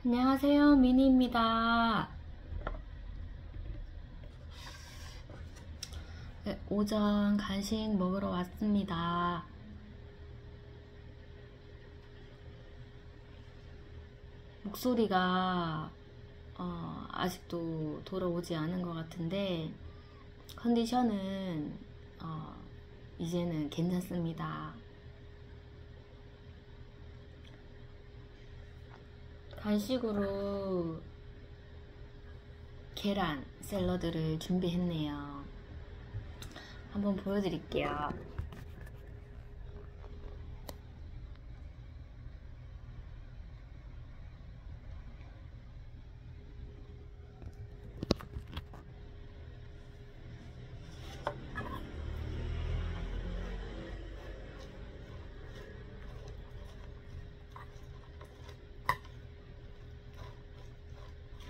안녕하세요, 미니입니다. 네, 오전 간식 먹으러 왔습니다. 목소리가 아직도 돌아오지 않은 것 같은데 컨디션은 이제는 괜찮습니다. 간식으로 계란 샐러드를 준비했네요. 한번 보여드릴게요.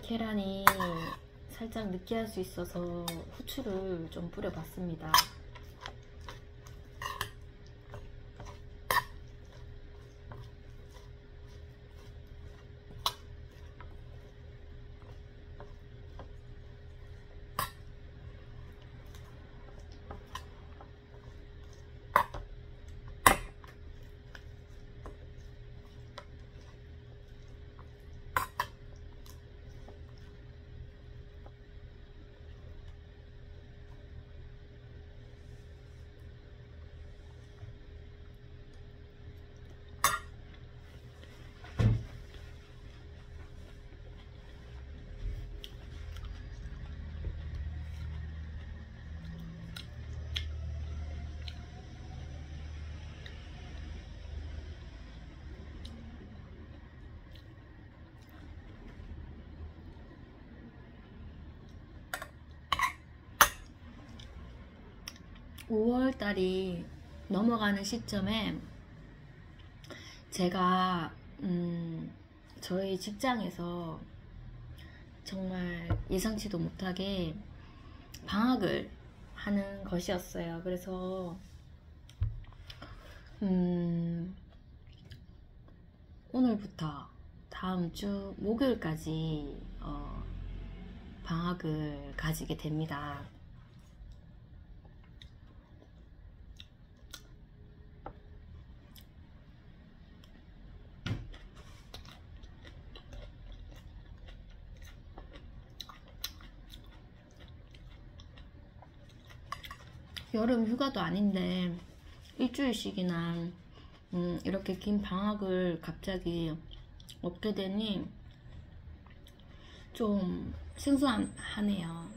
계란이 살짝 느끼할 수 있어서 후추를 좀 뿌려봤습니다. (5월달이) 넘어가는 시점에 제가 저희 직장에서 정말 예상치도 못하게 방학을 하는 것이었어요. 그래서 오늘부터 다음 주 목요일까지 방학을 가지게 됩니다. 여름 휴가도 아닌데 일주일씩이나 이렇게 긴 방학을 갑자기 얻게 되니 좀 생소하네요.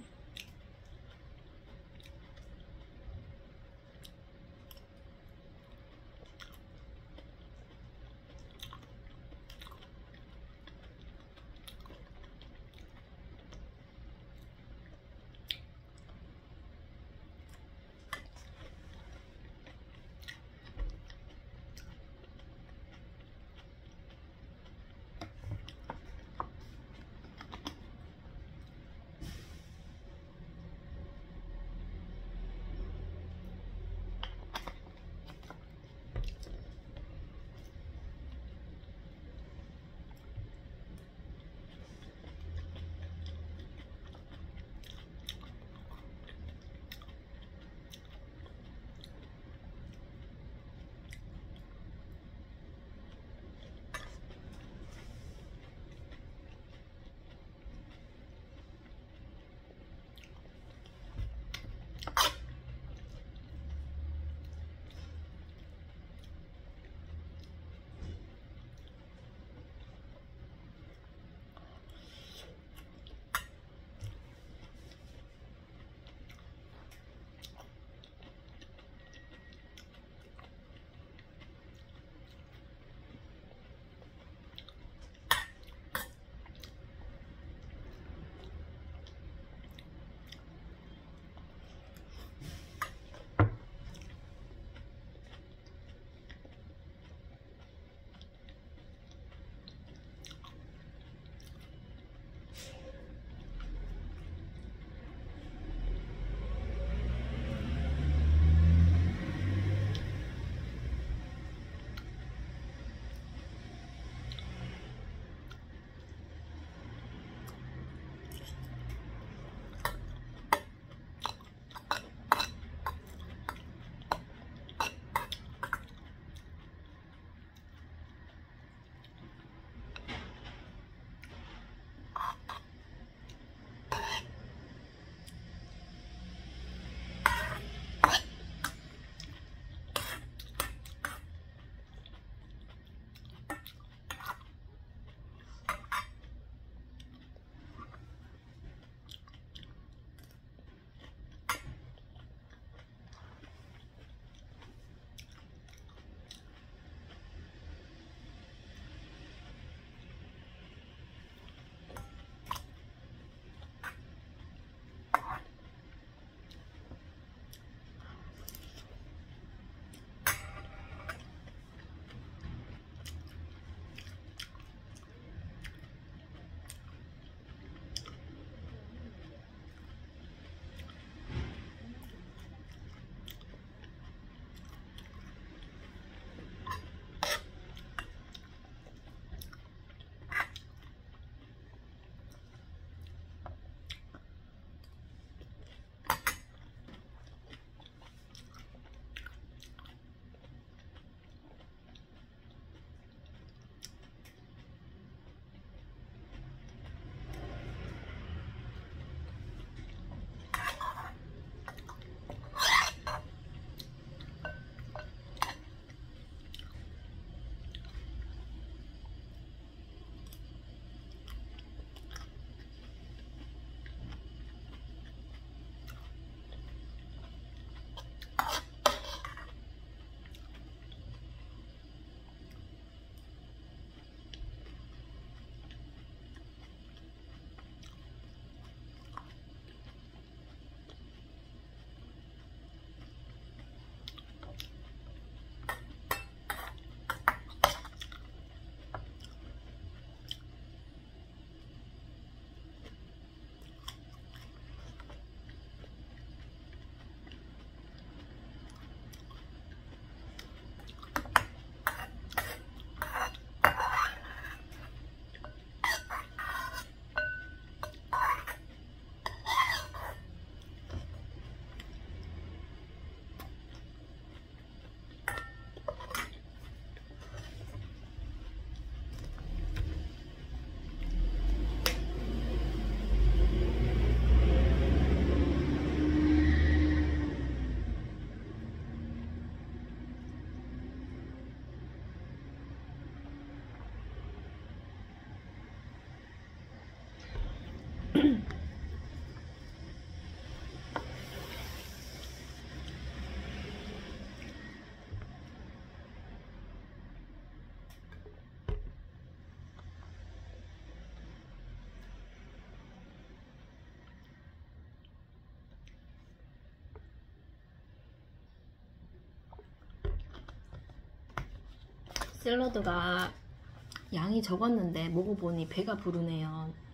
샐러드가 양이 적었는데 먹어보니 배가 부르네요.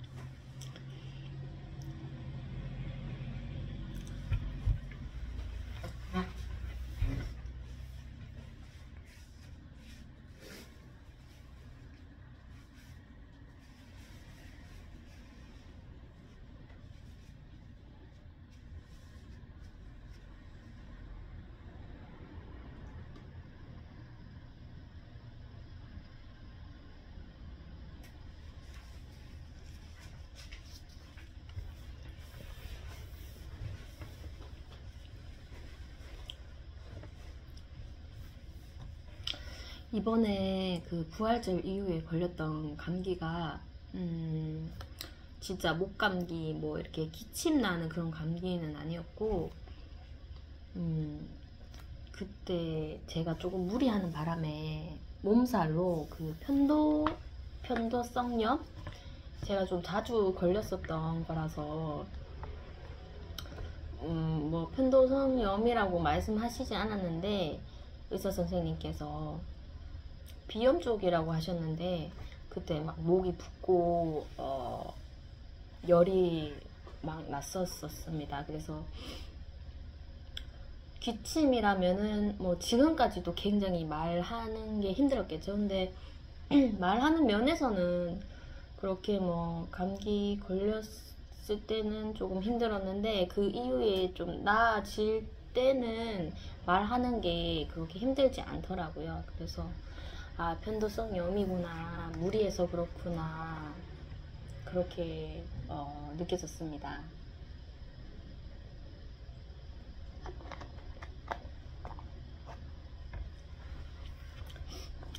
이번에 그 부활절 이후에 걸렸던 감기가 진짜 목감기 뭐 이렇게 기침 나는 그런 감기는 아니었고, 그때 제가 조금 무리하는 바람에 몸살로 그 편도성염, 제가 좀 자주 걸렸었던 거라서 뭐 편도성염이라고 말씀하시지 않았는데 의사 선생님께서 비염 쪽이라고 하셨는데, 그때 막 목이 붓고 열이 막 났었습니다. 그래서 기침이라면은 뭐 지금까지도 굉장히 말하는 게 힘들었겠죠. 근데 말하는 면에서는 그렇게 뭐 감기 걸렸을 때는 조금 힘들었는데, 그 이후에 좀 나아질 때는 말하는 게 그렇게 힘들지 않더라고요. 그래서 아, 편도성염이구나, 무리해서 그렇구나, 그렇게 느껴졌습니다.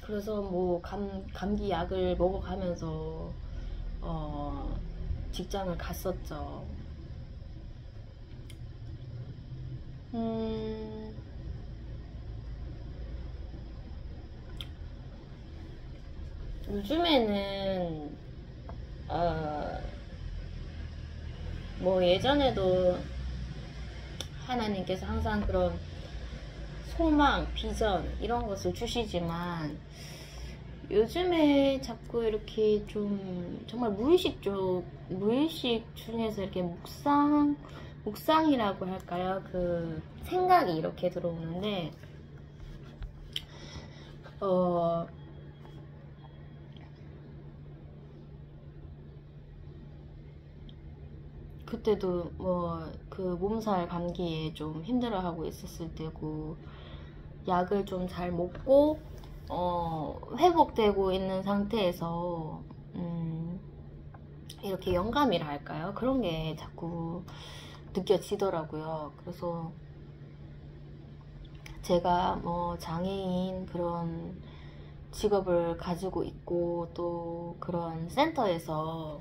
그래서 뭐 감기 약을 먹어가면서 직장을 갔었죠. 요즘에는 뭐 예전에도 하나님께서 항상 그런 소망, 비전 이런 것을 주시지만, 요즘에 자꾸 이렇게 좀 정말 무의식 중에서 이렇게 묵상이라고 할까요? 그 생각이 이렇게 들어오는데, 그때도 뭐 그 몸살 감기에 좀 힘들어하고 있었을 때고, 약을 좀 잘 먹고 회복되고 있는 상태에서 이렇게 영감이라 할까요? 그런 게 자꾸 느껴지더라고요. 그래서 제가 뭐 장애인 그런 직업을 가지고 있고, 또 그런 센터에서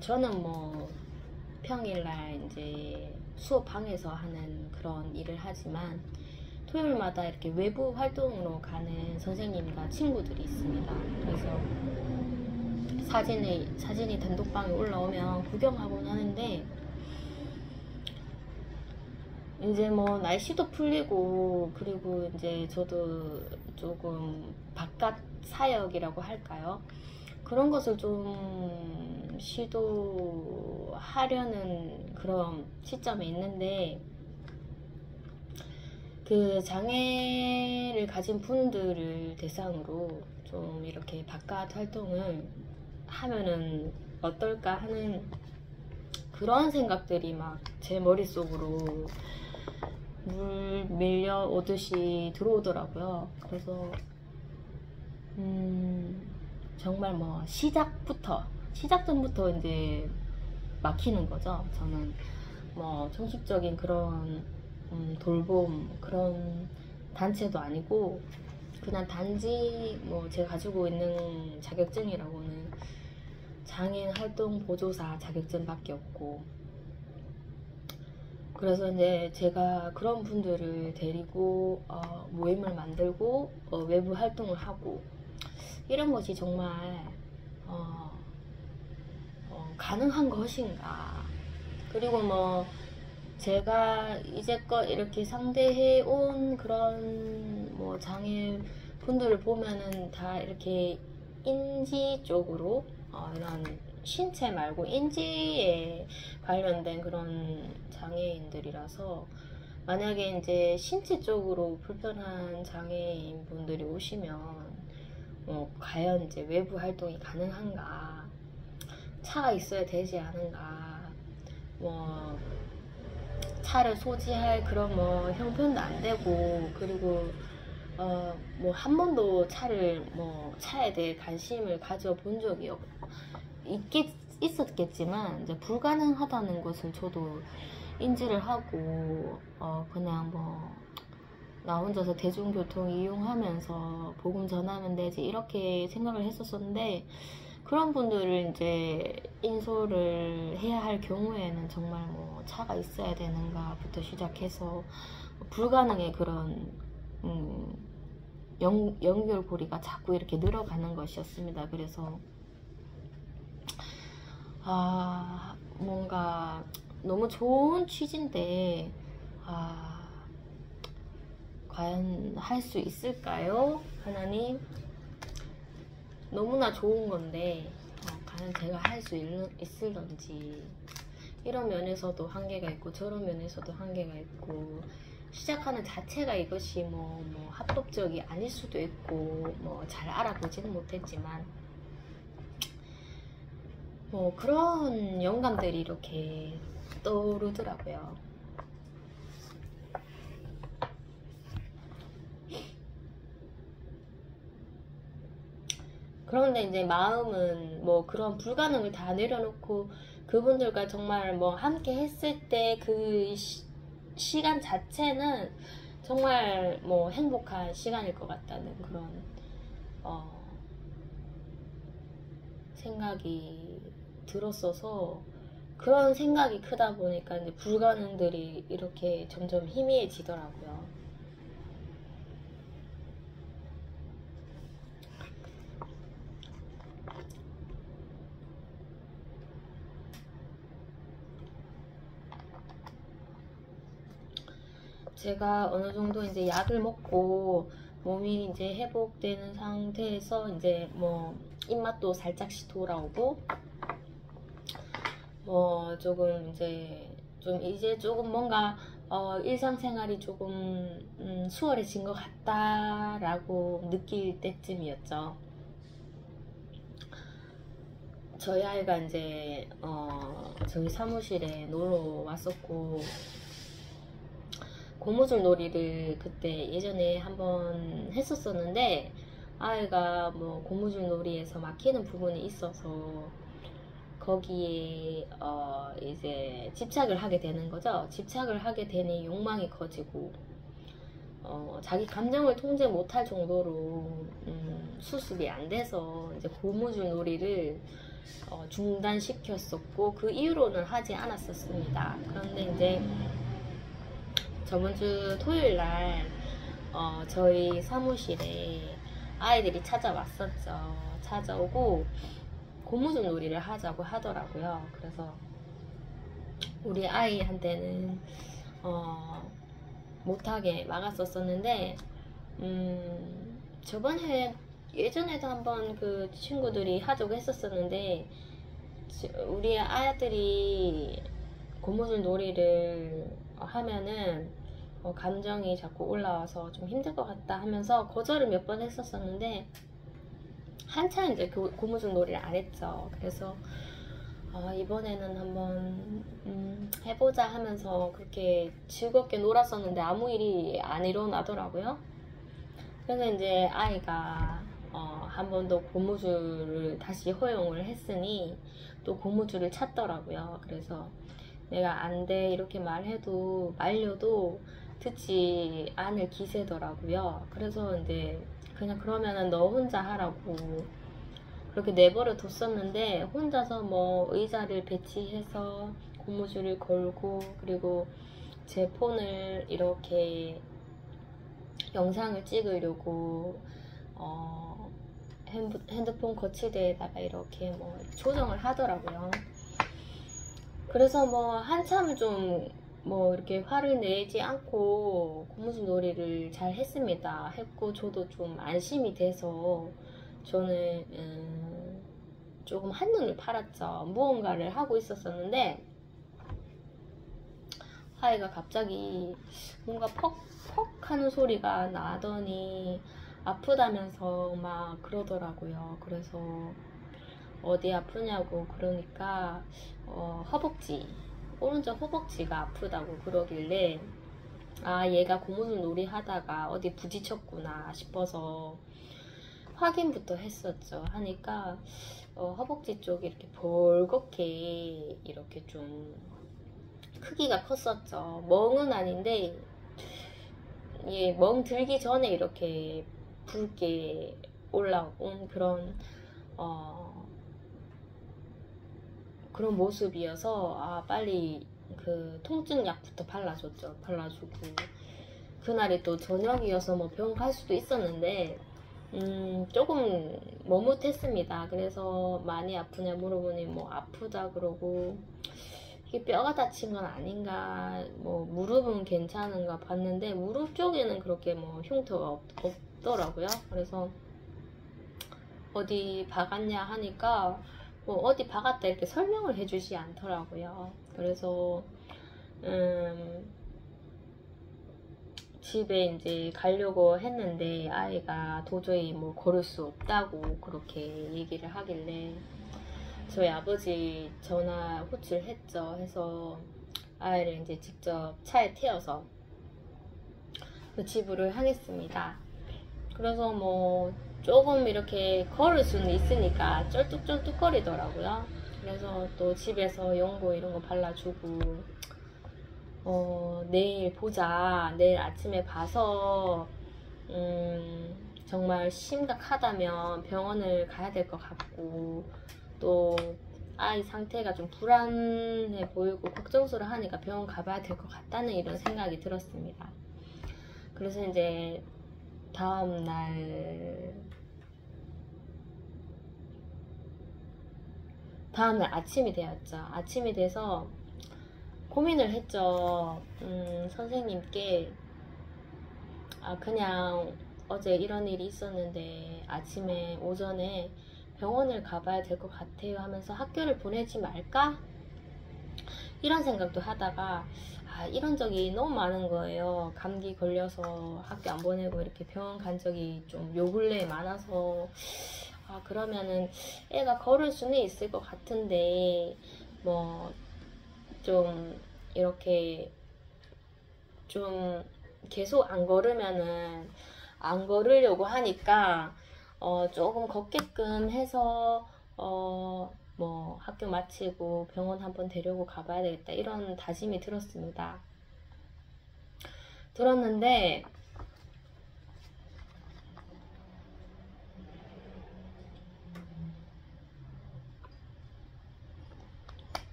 저는 뭐 평일날 이제 수업방에서 하는 그런 일을 하지만, 토요일마다 이렇게 외부 활동으로 가는 선생님과 친구들이 있습니다. 그래서 사진이 단독방에 올라오면 구경하곤 하는데, 이제 뭐 날씨도 풀리고, 그리고 이제 저도 조금 바깥 사역이라고 할까요? 그런 것을 좀 시도하려는 그런 시점에 있는데, 그 장애를 가진 분들을 대상으로 좀 이렇게 바깥 활동을 하면은 어떨까 하는 그런 생각들이 막 제 머릿속으로 물 밀려오듯이 들어오더라고요. 그래서 정말 뭐 시작 전부터 이제 막히는 거죠. 저는 뭐 정식적인 그런 돌봄 그런 단체도 아니고, 그냥 단지 뭐 제가 가지고 있는 자격증이라고는 장애인 활동 보조사 자격증밖에 없고, 그래서 이제 제가 그런 분들을 데리고 모임을 만들고 외부 활동을 하고, 이런 것이 정말 가능한 것인가. 그리고 뭐 제가 이제껏 이렇게 상대해 온 그런 뭐 장애 분들을 보면은 다 이렇게 인지 쪽으로 이런 신체 말고 인지에 관련된 그런 장애인들이라서, 만약에 이제 신체 쪽으로 불편한 장애인 분들이 오시면 과연 이제 외부 활동이 가능한가, 차가 있어야 되지 않은가, 뭐 차를 소지할 그런 뭐 형편도 안 되고, 그리고 뭐 한 번도 차에 대해 관심을 가져본 적이 있었겠지만 이제 불가능하다는 것을 저도 인지를 하고, 그냥 뭐 나 혼자서 대중교통 이용하면서 복음 전하면 되지 이렇게 생각을 했었었는데, 그런 분들을 이제 인솔을 해야 할 경우에는 정말 뭐 차가 있어야 되는가부터 시작해서 불가능의 그런 연결고리가 자꾸 이렇게 늘어가는 것이었습니다. 그래서 뭔가 너무 좋은 취지인데 과연 할 수 있을까요? 하나님, 너무나 좋은 건데 과연 제가 할 수 있을런지, 이런 면에서도 한계가 있고 저런 면에서도 한계가 있고, 시작하는 자체가 이것이 뭐 합법적이 아닐 수도 있고, 뭐 잘 알아보지는 못했지만 뭐 그런 영감들이 이렇게 떠오르더라고요. 그런데 이제 마음은 뭐 그런 불가능을 다 내려놓고 그분들과 정말 뭐 함께 했을 때 그 시간 자체는 정말 뭐 행복한 시간일 것 같다는 그런 생각이 들었어서, 그런 생각이 크다 보니까 이제 불가능들이 이렇게 점점 희미해지더라고요. 제가 어느 정도 이제 약을 먹고 몸이 이제 회복되는 상태에서 이제 뭐 입맛도 살짝씩 돌아오고, 뭐 조금 이제 조금 뭔가 일상생활이 조금 수월해진 것 같다라고 느낄 때쯤이었죠. 저희 아이가 이제 저희 사무실에 놀러 왔었고, 고무줄 놀이를 그때 예전에 한번 했었었는데, 아이가 뭐 고무줄 놀이에서 막히는 부분이 있어서 거기에 이제 집착을 하게 되는 거죠. 집착을 하게 되니 욕망이 커지고, 자기 감정을 통제 못할 정도로 수습이 안 돼서 이제 고무줄 놀이를 중단시켰었고, 그 이후로는 하지 않았었습니다. 그런데 이제 저번 주 토요일 날 저희 사무실에 아이들이 찾아왔었죠. 찾아오고 고무줄 놀이를 하자고 하더라고요. 그래서 우리 아이한테는 못하게 막았었었는데, 저번에 예전에도 한번 그 친구들이 하자고 했었었는데, 우리 아이들이 고무줄 놀이를 하면은 감정이 자꾸 올라와서 좀 힘들 것 같다 하면서 거절을 몇 번 했었었는데, 한참 이제 그 고무줄 놀이를 안 했죠. 그래서 이번에는 한번 해보자 하면서 그렇게 즐겁게 놀았었는데 아무 일이 안 일어나더라고요. 그래서 이제 아이가 한 번 더 고무줄을 다시 허용을 했으니 또 고무줄을 찾더라고요. 그래서 내가 안 돼 이렇게 말려도 듣지 않을 기세더라고요. 그래서 이제 그냥 그러면은 너 혼자 하라고 그렇게 내버려 뒀었는데 혼자서 뭐 의자를 배치해서 고무줄을 걸고 그리고 제 폰을 이렇게 영상을 찍으려고 핸드폰 거치대에다가 이렇게 뭐 조정을 하더라고요. 그래서 뭐 한참을 좀 뭐 이렇게 화를 내지 않고 고무줄 놀이를 잘 했습니다. 했고 저도 좀 안심이 돼서 저는 조금 한눈을 팔았죠. 무언가를 하고 있었었는데 아이가 갑자기 뭔가 퍽퍽 하는 소리가 나더니 아프다면서 막 그러더라고요. 그래서 어디 아프냐고 그러니까 허벅지, 오른쪽 허벅지가 아프다고 그러길래 아 얘가 고무줄 놀이 하다가 어디 부딪혔구나 싶어서 확인부터 했었죠. 하니까 허벅지 쪽이 이렇게 벌겋게 이렇게 좀 크기가 컸었죠. 멍은 아닌데 예, 멍 들기 전에 이렇게 붉게 올라온 그런 모습이어서 아 빨리 그 통증 약부터 발라줬죠. 발라주고 그날이 또 저녁이어서 뭐 병원 갈 수도 있었는데 조금 머뭇했습니다. 그래서 많이 아프냐 물어보니 뭐 아프다 그러고 이게 뼈가 다친 건 아닌가, 뭐 무릎은 괜찮은가 봤는데 무릎 쪽에는 그렇게 뭐 흉터가 없더라고요. 그래서 어디 박았냐 하니까 뭐 어디 박았다 이렇게 설명을 해주지 않더라고요. 그래서 집에 이제 가려고 했는데 아이가 도저히 뭐 걸을 수 없다고 그렇게 얘기를 하길래 저희 아버지 전화 호출했죠. 해서 아이를 이제 직접 차에 태워서 그 집으로 향했습니다. 그래서 뭐 조금 이렇게 걸을 수는 있으니까 쩔뚝쩔뚝 거리더라고요. 그래서 또 집에서 연고 이런 거 발라주고 내일 보자, 내일 아침에 봐서 정말 심각하다면 병원을 가야 될 것 같고 또 아이 상태가 좀 불안해 보이고 걱정스러워 하니까 병원 가봐야 될 것 같다는 이런 생각이 들었습니다. 그래서 이제 다음날 아침이 되었죠. 아침이 돼서 고민을 했죠. 선생님께 그냥 어제 이런 일이 있었는데 아침에 오전에 병원을 가봐야 될 것 같아요 하면서 학교를 보내지 말까? 이런 생각도 하다가 이런 적이 너무 많은 거예요. 감기 걸려서 학교 안 보내고 이렇게 병원 간 적이 좀 요 근래에 많아서 그러면은 애가 걸을 수는 있을 것 같은데 뭐 좀 이렇게 좀 계속 안 걸으면은 안 걸으려고 하니까 조금 걷게끔 해서 뭐 학교 마치고 병원 한번 데리고 가봐야 되겠다 이런 다짐이 들었습니다. 들었는데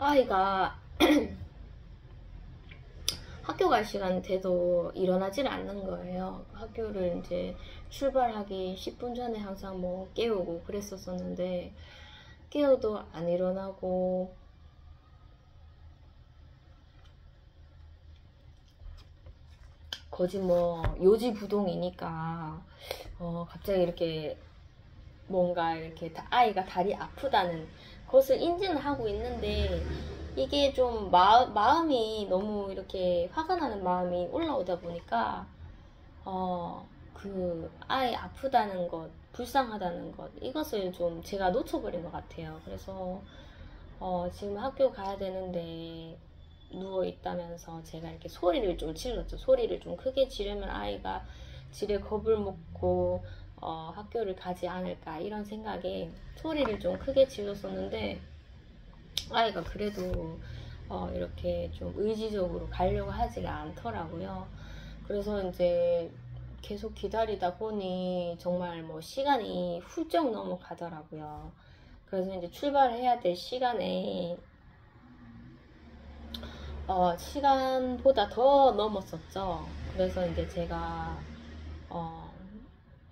아이가 학교 갈 시간 돼도 일어나질 않는 거예요. 학교를 이제 출발하기 10분 전에 항상 뭐 깨우고 그랬었는데 깨워도 안 일어나고 거지 뭐 요지부동이니까 갑자기 이렇게 뭔가 이렇게 아이가 다리 아프다는 것을 인지는 하고 있는데 이게 좀 마음이 너무 이렇게 화가 나는 마음이 올라오다 보니까 그 아이 아프다는 것, 불쌍하다는 것 이것을 좀 제가 놓쳐버린 것 같아요. 그래서 지금 학교 가야 되는데 누워 있다면서 제가 이렇게 소리를 좀 질렀죠. 소리를 좀 크게 지르면 아이가 지레 겁을 먹고 학교를 가지 않을까 이런 생각에 소리를 좀 크게 질렀었는데 아이가 그래도 이렇게 좀 의지적으로 가려고 하지가 않더라고요. 그래서 이제 계속 기다리다 보니 정말 뭐 시간이 훌쩍 넘어가더라고요. 그래서 이제 출발해야 될 시간에 시간보다 더 넘었었죠. 그래서 이제 제가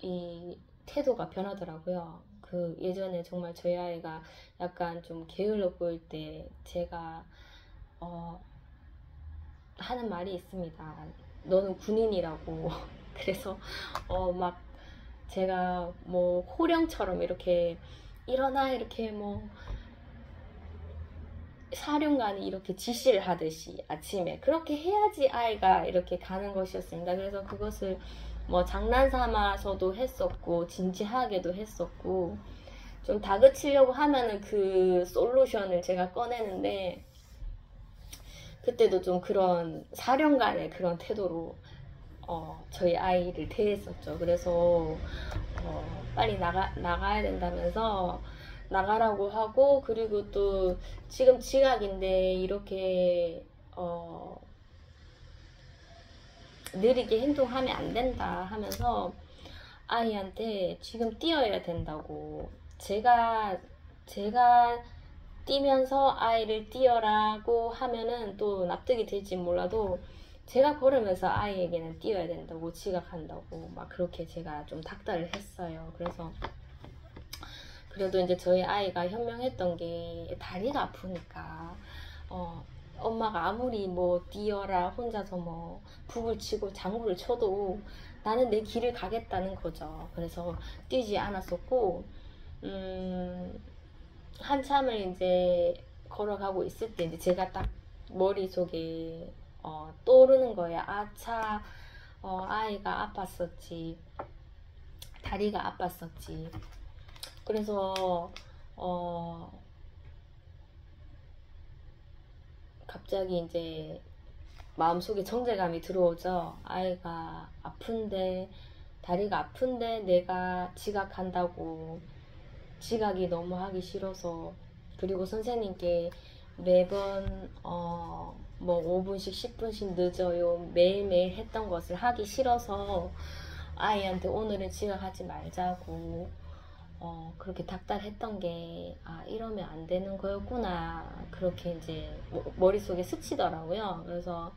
이 태도가 변하더라고요. 그 예전에 정말 저희 아이가 약간 좀 게을러 보일 때 제가 하는 말이 있습니다. 너는 군인이라고. 그래서 막 제가 뭐 호령처럼 이렇게 일어나 이렇게 뭐 사령관이 이렇게 지시를 하듯이 아침에 그렇게 해야지 아이가 이렇게 가는 것이었습니다. 그래서 그것을 뭐 장난 삼아서도 했었고 진지하게도 했었고 좀 다그치려고 하면은 그 솔루션을 제가 꺼내는데 그때도 좀 그런 사령관의 그런 태도로 저희 아이를 대했었죠. 그래서 빨리 나가야 된다면서 나가라고 하고, 그리고 또 지금 지각인데 이렇게 느리게 행동하면 안 된다 하면서 아이한테 지금 뛰어야 된다고, 제가 뛰면서 아이를 뛰어라고 하면은 또 납득이 될지 몰라도 제가 걸으면서 아이에게는 뛰어야 된다고, 지각한다고 막 그렇게 제가 좀 닥달을 했어요. 그래서 그래도 이제 저희 아이가 현명했던 게 다리가 아프니까 엄마가 아무리 뭐 뛰어라 혼자서 뭐 북을 치고 장구를 쳐도 나는 내 길을 가겠다는 거죠. 그래서 뛰지 않았었고 한참을 이제 걸어가고 있을 때 이제 제가 딱 머릿속에 떠오르는 거예요. 아차, 아이가 아팠었지, 다리가 아팠었지. 그래서 갑자기 이제 마음속에 정제감이 들어오죠. 아이가 아픈데, 다리가 아픈데 내가 지각한다고, 지각이 너무 하기 싫어서, 그리고 선생님께 매번 뭐 5분씩 10분씩 늦어요 매일매일 했던 것을 하기 싫어서 아이한테 오늘은 지각하지 말자고 그렇게 닥달했던 게 이러면 안 되는 거였구나, 그렇게 이제 머릿속에 스치더라고요. 그래서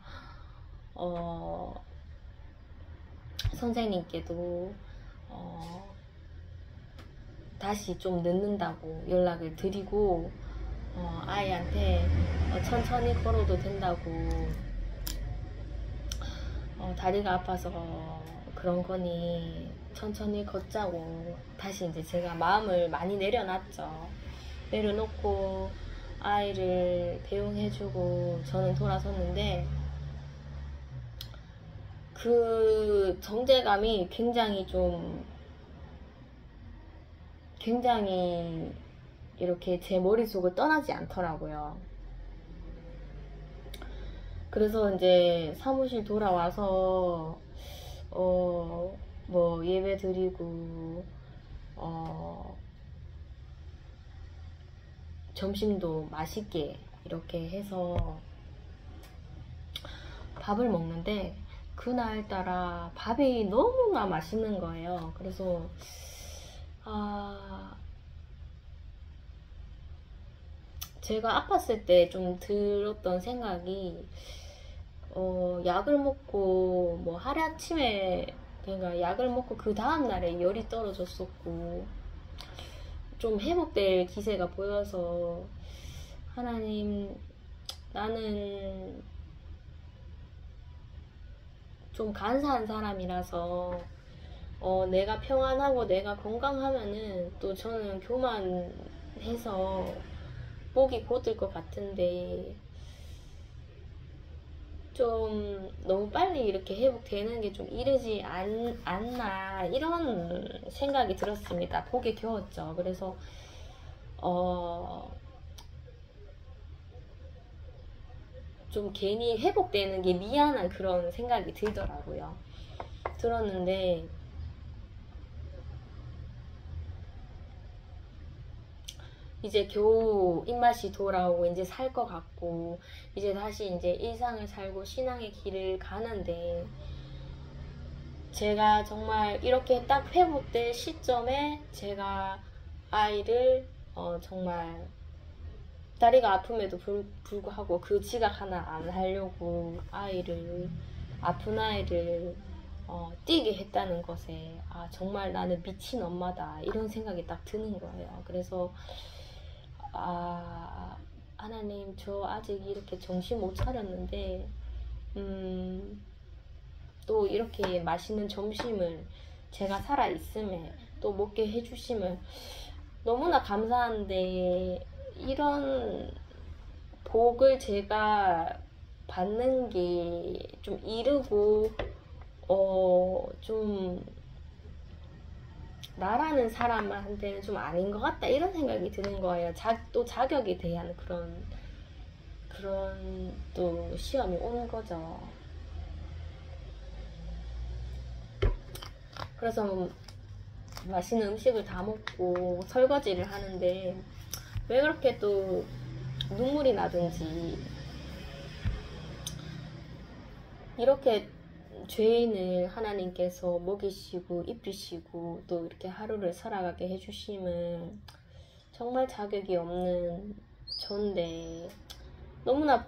선생님께도 다시 좀 늦는다고 연락을 드리고 아이한테 천천히 걸어도 된다고, 다리가 아파서 그런 거니 천천히 걷자고 다시 이제 제가 마음을 많이 내려놨죠. 내려놓고 아이를 배웅해주고 저는 돌아섰는데 그 정제감이 굉장히 이렇게 제 머릿속을 떠나지 않더라고요. 그래서 이제 사무실 돌아와서 뭐 예배 드리고 점심도 맛있게 이렇게 해서 밥을 먹는데 그날따라 밥이 너무나 맛있는 거예요. 그래서 제가 아팠을 때 좀 들었던 생각이 약을 먹고 뭐 하루아침에, 그러니까 약을 먹고 그 다음날에 열이 떨어졌었고 좀 회복될 기세가 보여서, 하나님, 나는 좀 간사한 사람이라서 내가 평안하고 내가 건강하면은 또 저는 교만해서 목이 곧을 것 같은데 좀 너무 빨리 이렇게 회복되는 게 좀 이르지 않나, 이런 생각이 들었습니다. 복에 겨웠죠. 그래서 좀 괜히 회복되는 게 미안한 그런 생각이 들더라고요. 들었는데 이제 겨우 입맛이 돌아오고 이제 살 것 같고 이제 다시 이제 일상을 살고 신앙의 길을 가는데 제가 정말 이렇게 딱 회복될 시점에 제가 아이를 정말 다리가 아픔에도 불구하고 그 지각 하나 안 하려고 아픈 아이를 뛰게 했다는 것에 정말 나는 미친 엄마다 이런 생각이 딱 드는 거예요. 그래서 하나님, 저 아직 이렇게 정신 못 차렸는데 또 이렇게 맛있는 점심을 제가 살아있음에 또 먹게 해주심을 너무나 감사한데, 이런 복을 제가 받는 게 좀 이르고 좀 나라는 사람한테는 좀 아닌 것 같다 이런 생각이 드는 거예요. 또 자격에 대한 그런 또 시험이 오는 거죠. 그래서 맛있는 음식을 다 먹고 설거지를 하는데 왜 그렇게 또 눈물이 나든지, 이렇게 죄인을 하나님께서 먹이시고 입히시고 또 이렇게 하루를 살아가게 해주심은 정말 자격이 없는 전데, 너무나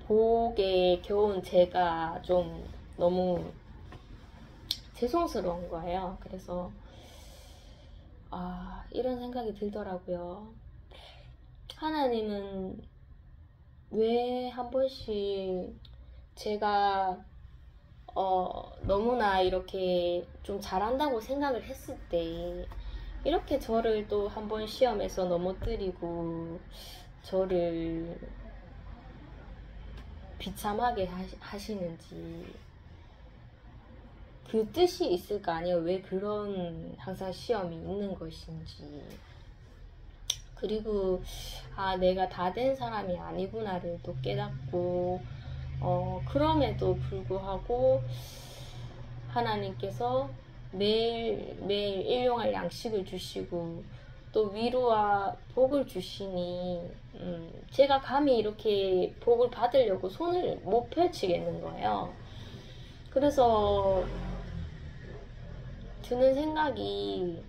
복에 겨운 제가 좀 너무 죄송스러운 거예요. 그래서 이런 생각이 들더라고요. 하나님은 왜 한 번씩 제가 너무나 이렇게 좀 잘한다고 생각을 했을 때 이렇게 저를 또 한 번 시험에서 넘어뜨리고 저를 비참하게 하시는지, 그 뜻이 있을 거 아니에요. 왜 그런 항상 시험이 있는 것인지. 그리고 내가 다 된 사람이 아니구나를 또 깨닫고, 그럼에도 불구하고 하나님께서 매일 일용할 양식을 주시고 또 위로와 복을 주시니 제가 감히 이렇게 복을 받으려고 손을 못 펼치겠는 거예요. 그래서 드는 생각이,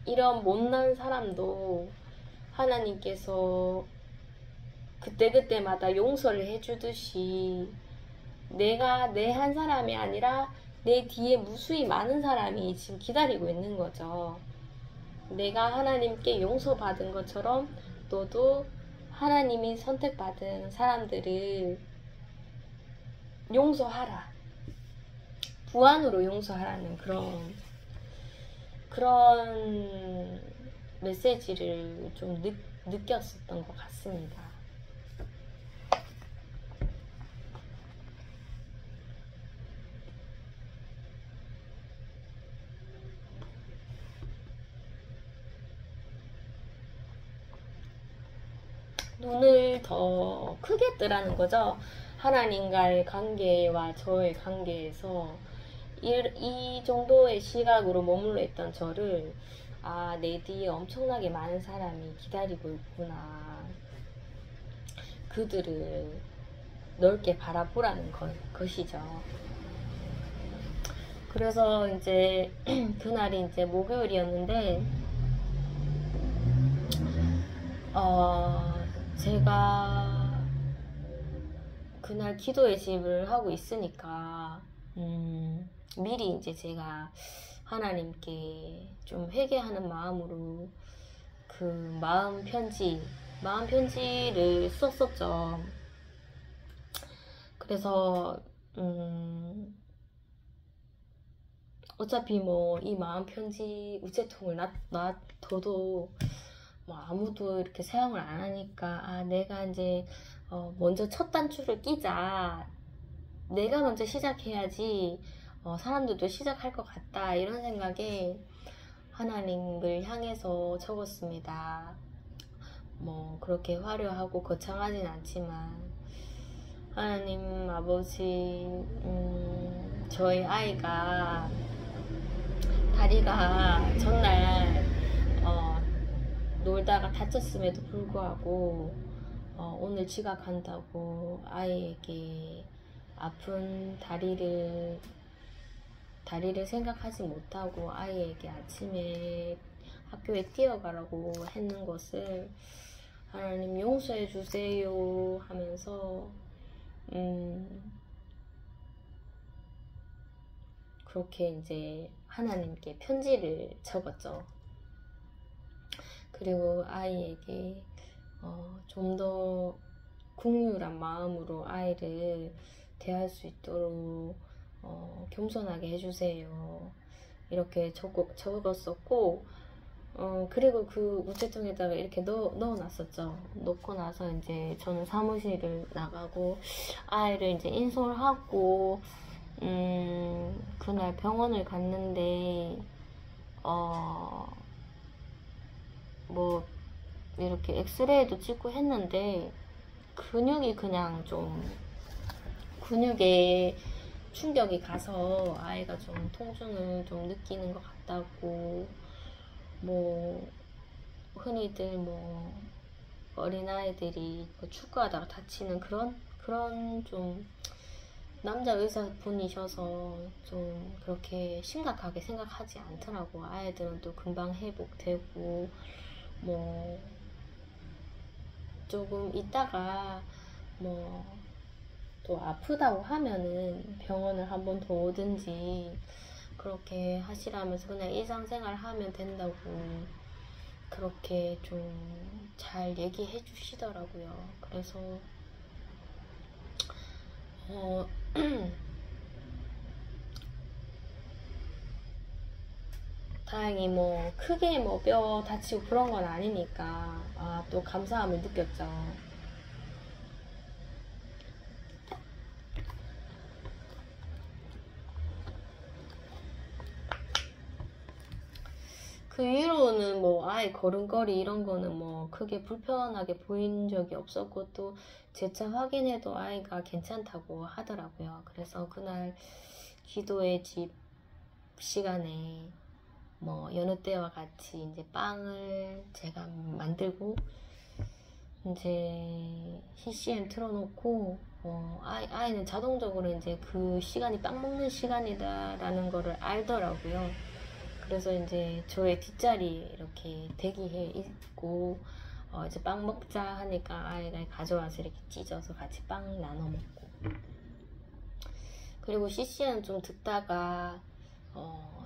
이런 못난 사람도 하나님께서 그때그때마다 용서를 해주듯이 내가 내 한 사람이 아니라 내 뒤에 무수히 많은 사람이 지금 기다리고 있는 거죠. 내가 하나님께 용서받은 것처럼 너도 하나님이 선택받은 사람들을 용서하라. 부안으로 용서하라는 그런 메시지를 좀 느꼈었던 것 같습니다. 눈을 더 크게 뜨라는 거죠. 하나님과의 관계와 저의 관계에서 이 정도의 시각으로 머물러 있던 저를 내 뒤에 엄청나게 많은 사람이 기다리고 있구나. 그들을 넓게 바라보라는 것이죠. 그래서 이제 그날이 이제 목요일이었는데 제가 그날 기도 예식을 하고 있으니까 미리 이제 제가 하나님께 좀 회개하는 마음으로 그 마음 편지를 썼었죠. 그래서 어차피 뭐 이 마음 편지 우체통을 놔둬도 뭐 아무도 이렇게 사용을 안 하니까 내가 이제 먼저 첫 단추를 끼자, 내가 먼저 시작해야지 사람들도 시작할 것 같다, 이런 생각에 하나님을 향해서 적었습니다. 뭐 그렇게 화려하고 거창하진 않지만, 하나님 아버지, 저희 아이가 다리가 전날 놀다가 다쳤음에도 불구하고 오늘 지각한다고 아이에게 아픈 다리를 다리를 생각하지 못하고 아이에게 아침에 학교에 뛰어가라고 했는 것을 하나님 용서해 주세요 하면서 그렇게 이제 하나님께 편지를 적었죠. 그리고 아이에게 좀 더 긍휼한 마음으로 아이를 대할 수 있도록 겸손하게 해주세요. 이렇게 적었었고, 그리고 그 우체통에다가 이렇게 넣어놨었죠. 넣고 나서 이제 저는 사무실을 나가고 아이를 이제 인솔하고 그날 병원을 갔는데 뭐 이렇게 엑스레이도 찍고 했는데 근육이 그냥 좀 근육에 충격이 가서 아이가 좀 통증을 좀 느끼는 것 같다고, 뭐 흔히들 뭐 어린아이들이 축구하다가 다치는 그런 좀 남자 의사분이셔서 좀 그렇게 심각하게 생각하지 않더라고. 아이들은 또 금방 회복되고 뭐 조금 있다가 뭐 또 아프다고 하면은 병원을 한번 더 오든지 그렇게 하시라면서 그냥 일상생활 하면 된다고 그렇게 좀 잘 얘기해 주시더라고요. 그래서 다행히 뭐 크게 뭐 뼈 다치고 그런 건 아니니까 또 감사함을 느꼈죠. 그 이후로는 뭐 아예 걸음걸이 이런 거는 뭐 크게 불편하게 보인 적이 없었고, 또 재차 확인해도 아이가 괜찮다고 하더라고요. 그래서 그날 기도의 집 시간에 뭐 여느 때와 같이 이제 빵을 제가 만들고 이제 CCM 틀어놓고 아이는 자동적으로 이제 그 시간이 빵 먹는 시간이다라는 거를 알더라고요. 그래서 이제 저의 뒷자리에 이렇게 대기해 있고 이제 빵 먹자 하니까 아이가 가져와서 이렇게 찢어서 같이 빵 나눠 먹고, 그리고 CCM 좀 듣다가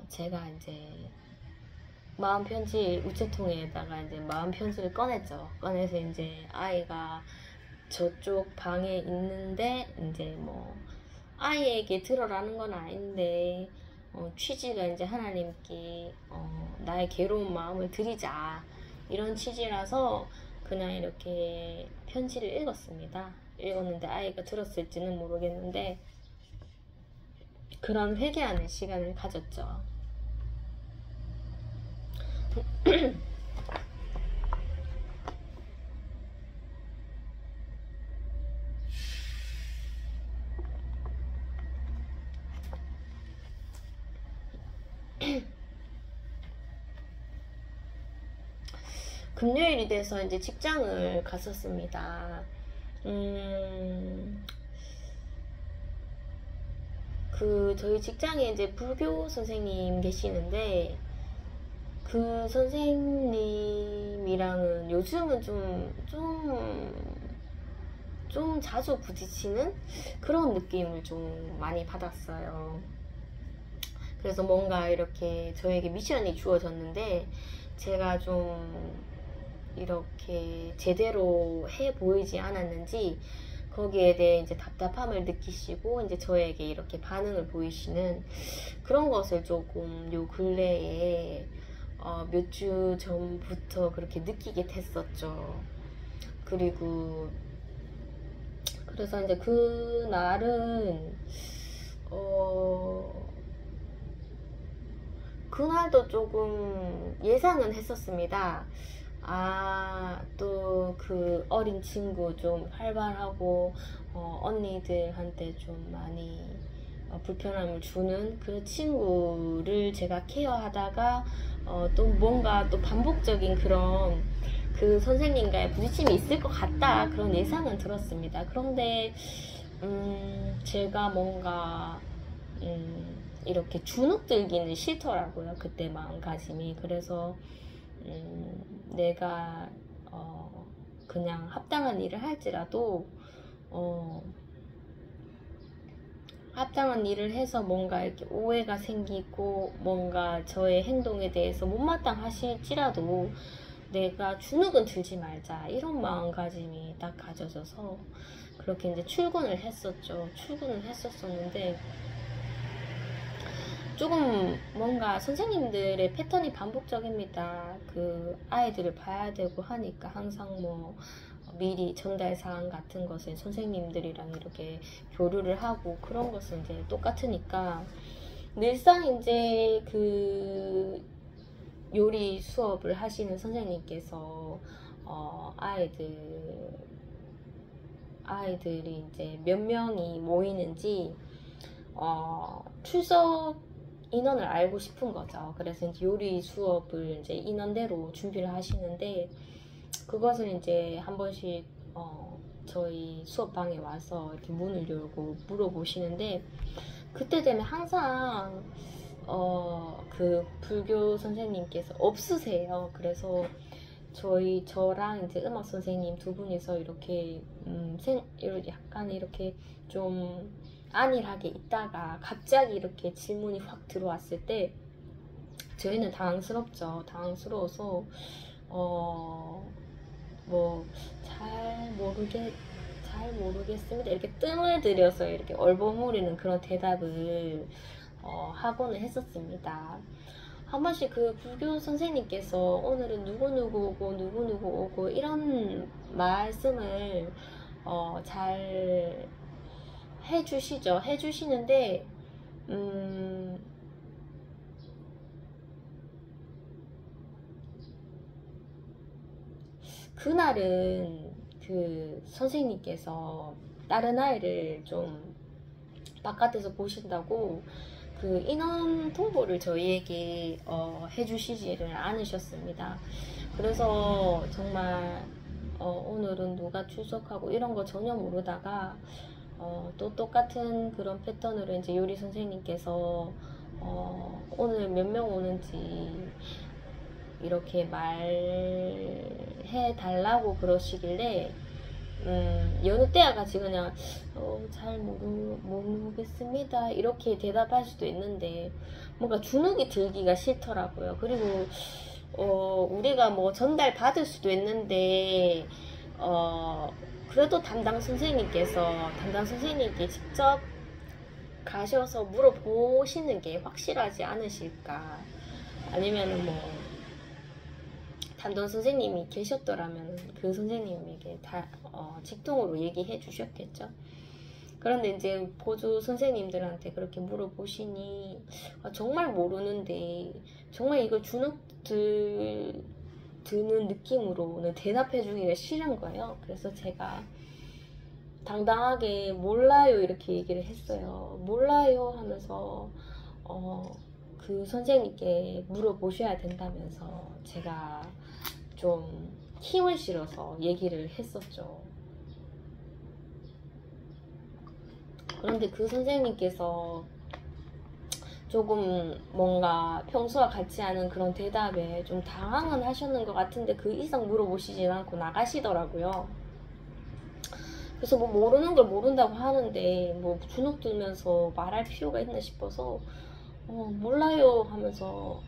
제가 이제 마음 편지 우체통에다가 이제 마음 편지를 꺼냈죠. 꺼내서 이제 아이가 저쪽 방에 있는데 이제 뭐 아이에게 들어라는 건 아닌데 취지가 이제 하나님께 나의 괴로운 마음을 드리자 이런 취지라서 그냥 이렇게 편지를 읽었습니다. 읽었는데 아이가 들었을지는 모르겠는데 그런 회개하는 시간을 가졌죠. 금요일이 돼서 이제 직장을 갔었습니다. 저희 직장에 이제 불교 선생님 계시는데 그 선생님이랑은 요즘은 좀 자주 부딪히는 그런 느낌을 좀 많이 받았어요. 그래서 뭔가 이렇게 저에게 미션이 주어졌는데 제가 좀 이렇게 제대로 해 보이지 않았는지 거기에 대해 이제 답답함을 느끼시고 이제 저에게 이렇게 반응을 보이시는 그런 것을 조금 요 근래에 몇 주 전부터 그렇게 느끼게 됐었죠. 그리고 그래서 이제 그 날은 그날도 조금 예상은 했었습니다. 또 그 어린 친구 좀 활발하고 언니들한테 좀 많이 불편함을 주는 그 친구를 제가 케어하다가 또 뭔가 또 반복적인 그런 그 선생님과의 부딪힘이 있을 것 같다 그런 예상은 들었습니다. 그런데 제가 뭔가 이렇게 주눅 들기는 싫더라고요. 그때 마음가짐이. 그래서 내가 그냥 합당한 일을 할지라도 합당한 일을 해서 뭔가 이렇게 오해가 생기고 뭔가 저의 행동에 대해서 못마땅하실지라도 내가 주눅은 들지 말자, 이런 마음가짐이 딱 가져져서 그렇게 이제 출근을 했었죠. 출근을 했었었는데 조금 뭔가 선생님들의 패턴이 반복적입니다. 그 아이들을 봐야 되고 하니까 항상 뭐 미리 전달 사항 같은 것을 선생님들이랑 이렇게 교류를 하고 그런 것은 이제 똑같으니까 늘상 이제 그 요리 수업을 하시는 선생님께서 아이들이 이제 몇 명이 모이는지 출석 인원을 알고 싶은 거죠. 그래서 이제 요리 수업을 이제 인원대로 준비를 하시는데 그것을 이제 한 번씩 저희 수업방에 와서 이렇게 문을 열고 물어보시는데 그때 되면 항상 그 불교 선생님께서 없으세요. 그래서 저랑 이제 음악 선생님 두 분이서 이렇게 약간 이렇게 좀 안일하게 있다가 갑자기 이렇게 질문이 확 들어왔을 때 저희는 당황스럽죠. 당황스러워서 뭐 잘 모르겠습니다. 이렇게 뜸을 들여서 이렇게 얼버무리는 그런 대답을 하고는 했었습니다. 한 번씩 그 불교 선생님께서 오늘은 누구누구 오고 이런 말씀을 잘 해주시는데 그날은 그 선생님께서 다른 아이를 좀 바깥에서 보신다고 그 인원 통보를 저희에게 해주시지를 않으셨습니다. 그래서 정말 오늘은 누가 출석하고 이런 거 전혀 모르다가 또 똑같은 그런 패턴으로 이제 요리 선생님께서 오늘 몇 명 오는지 이렇게 말해 달라고 그러시길래 여느 때와 같이 그냥 잘 모르겠습니다 이렇게 대답할 수도 있는데 뭔가 주눅이 들기가 싫더라고요. 그리고 우리가 뭐 전달 받을 수도 있는데 그래도 담당 선생님께 직접 가셔서 물어보시는 게 확실하지 않으실까. 아니면 뭐 담당 선생님이 계셨더라면 그 선생님에게 다 직통으로 얘기해 주셨겠죠. 그런데 이제 보조 선생님들한테 그렇게 물어보시니 정말 모르는데 정말 이걸 주눅 드는 느낌으로는 대답해 주기가 싫은 거예요. 그래서 제가 당당하게 몰라요 이렇게 얘기를 했어요. 몰라요 하면서 그 선생님께 물어보셔야 된다면서 제가 좀 힘을 실어서 얘기를 했었죠. 그런데 그 선생님께서 조금 뭔가 평소와 같지 않은 그런 대답에 좀 당황은 하셨는 것 같은데 그 이상 물어보시진 않고 나가시더라고요. 그래서 뭐 모르는 걸 모른다고 하는데 뭐 주눅 들면서 말할 필요가 있나 싶어서 몰라요 하면서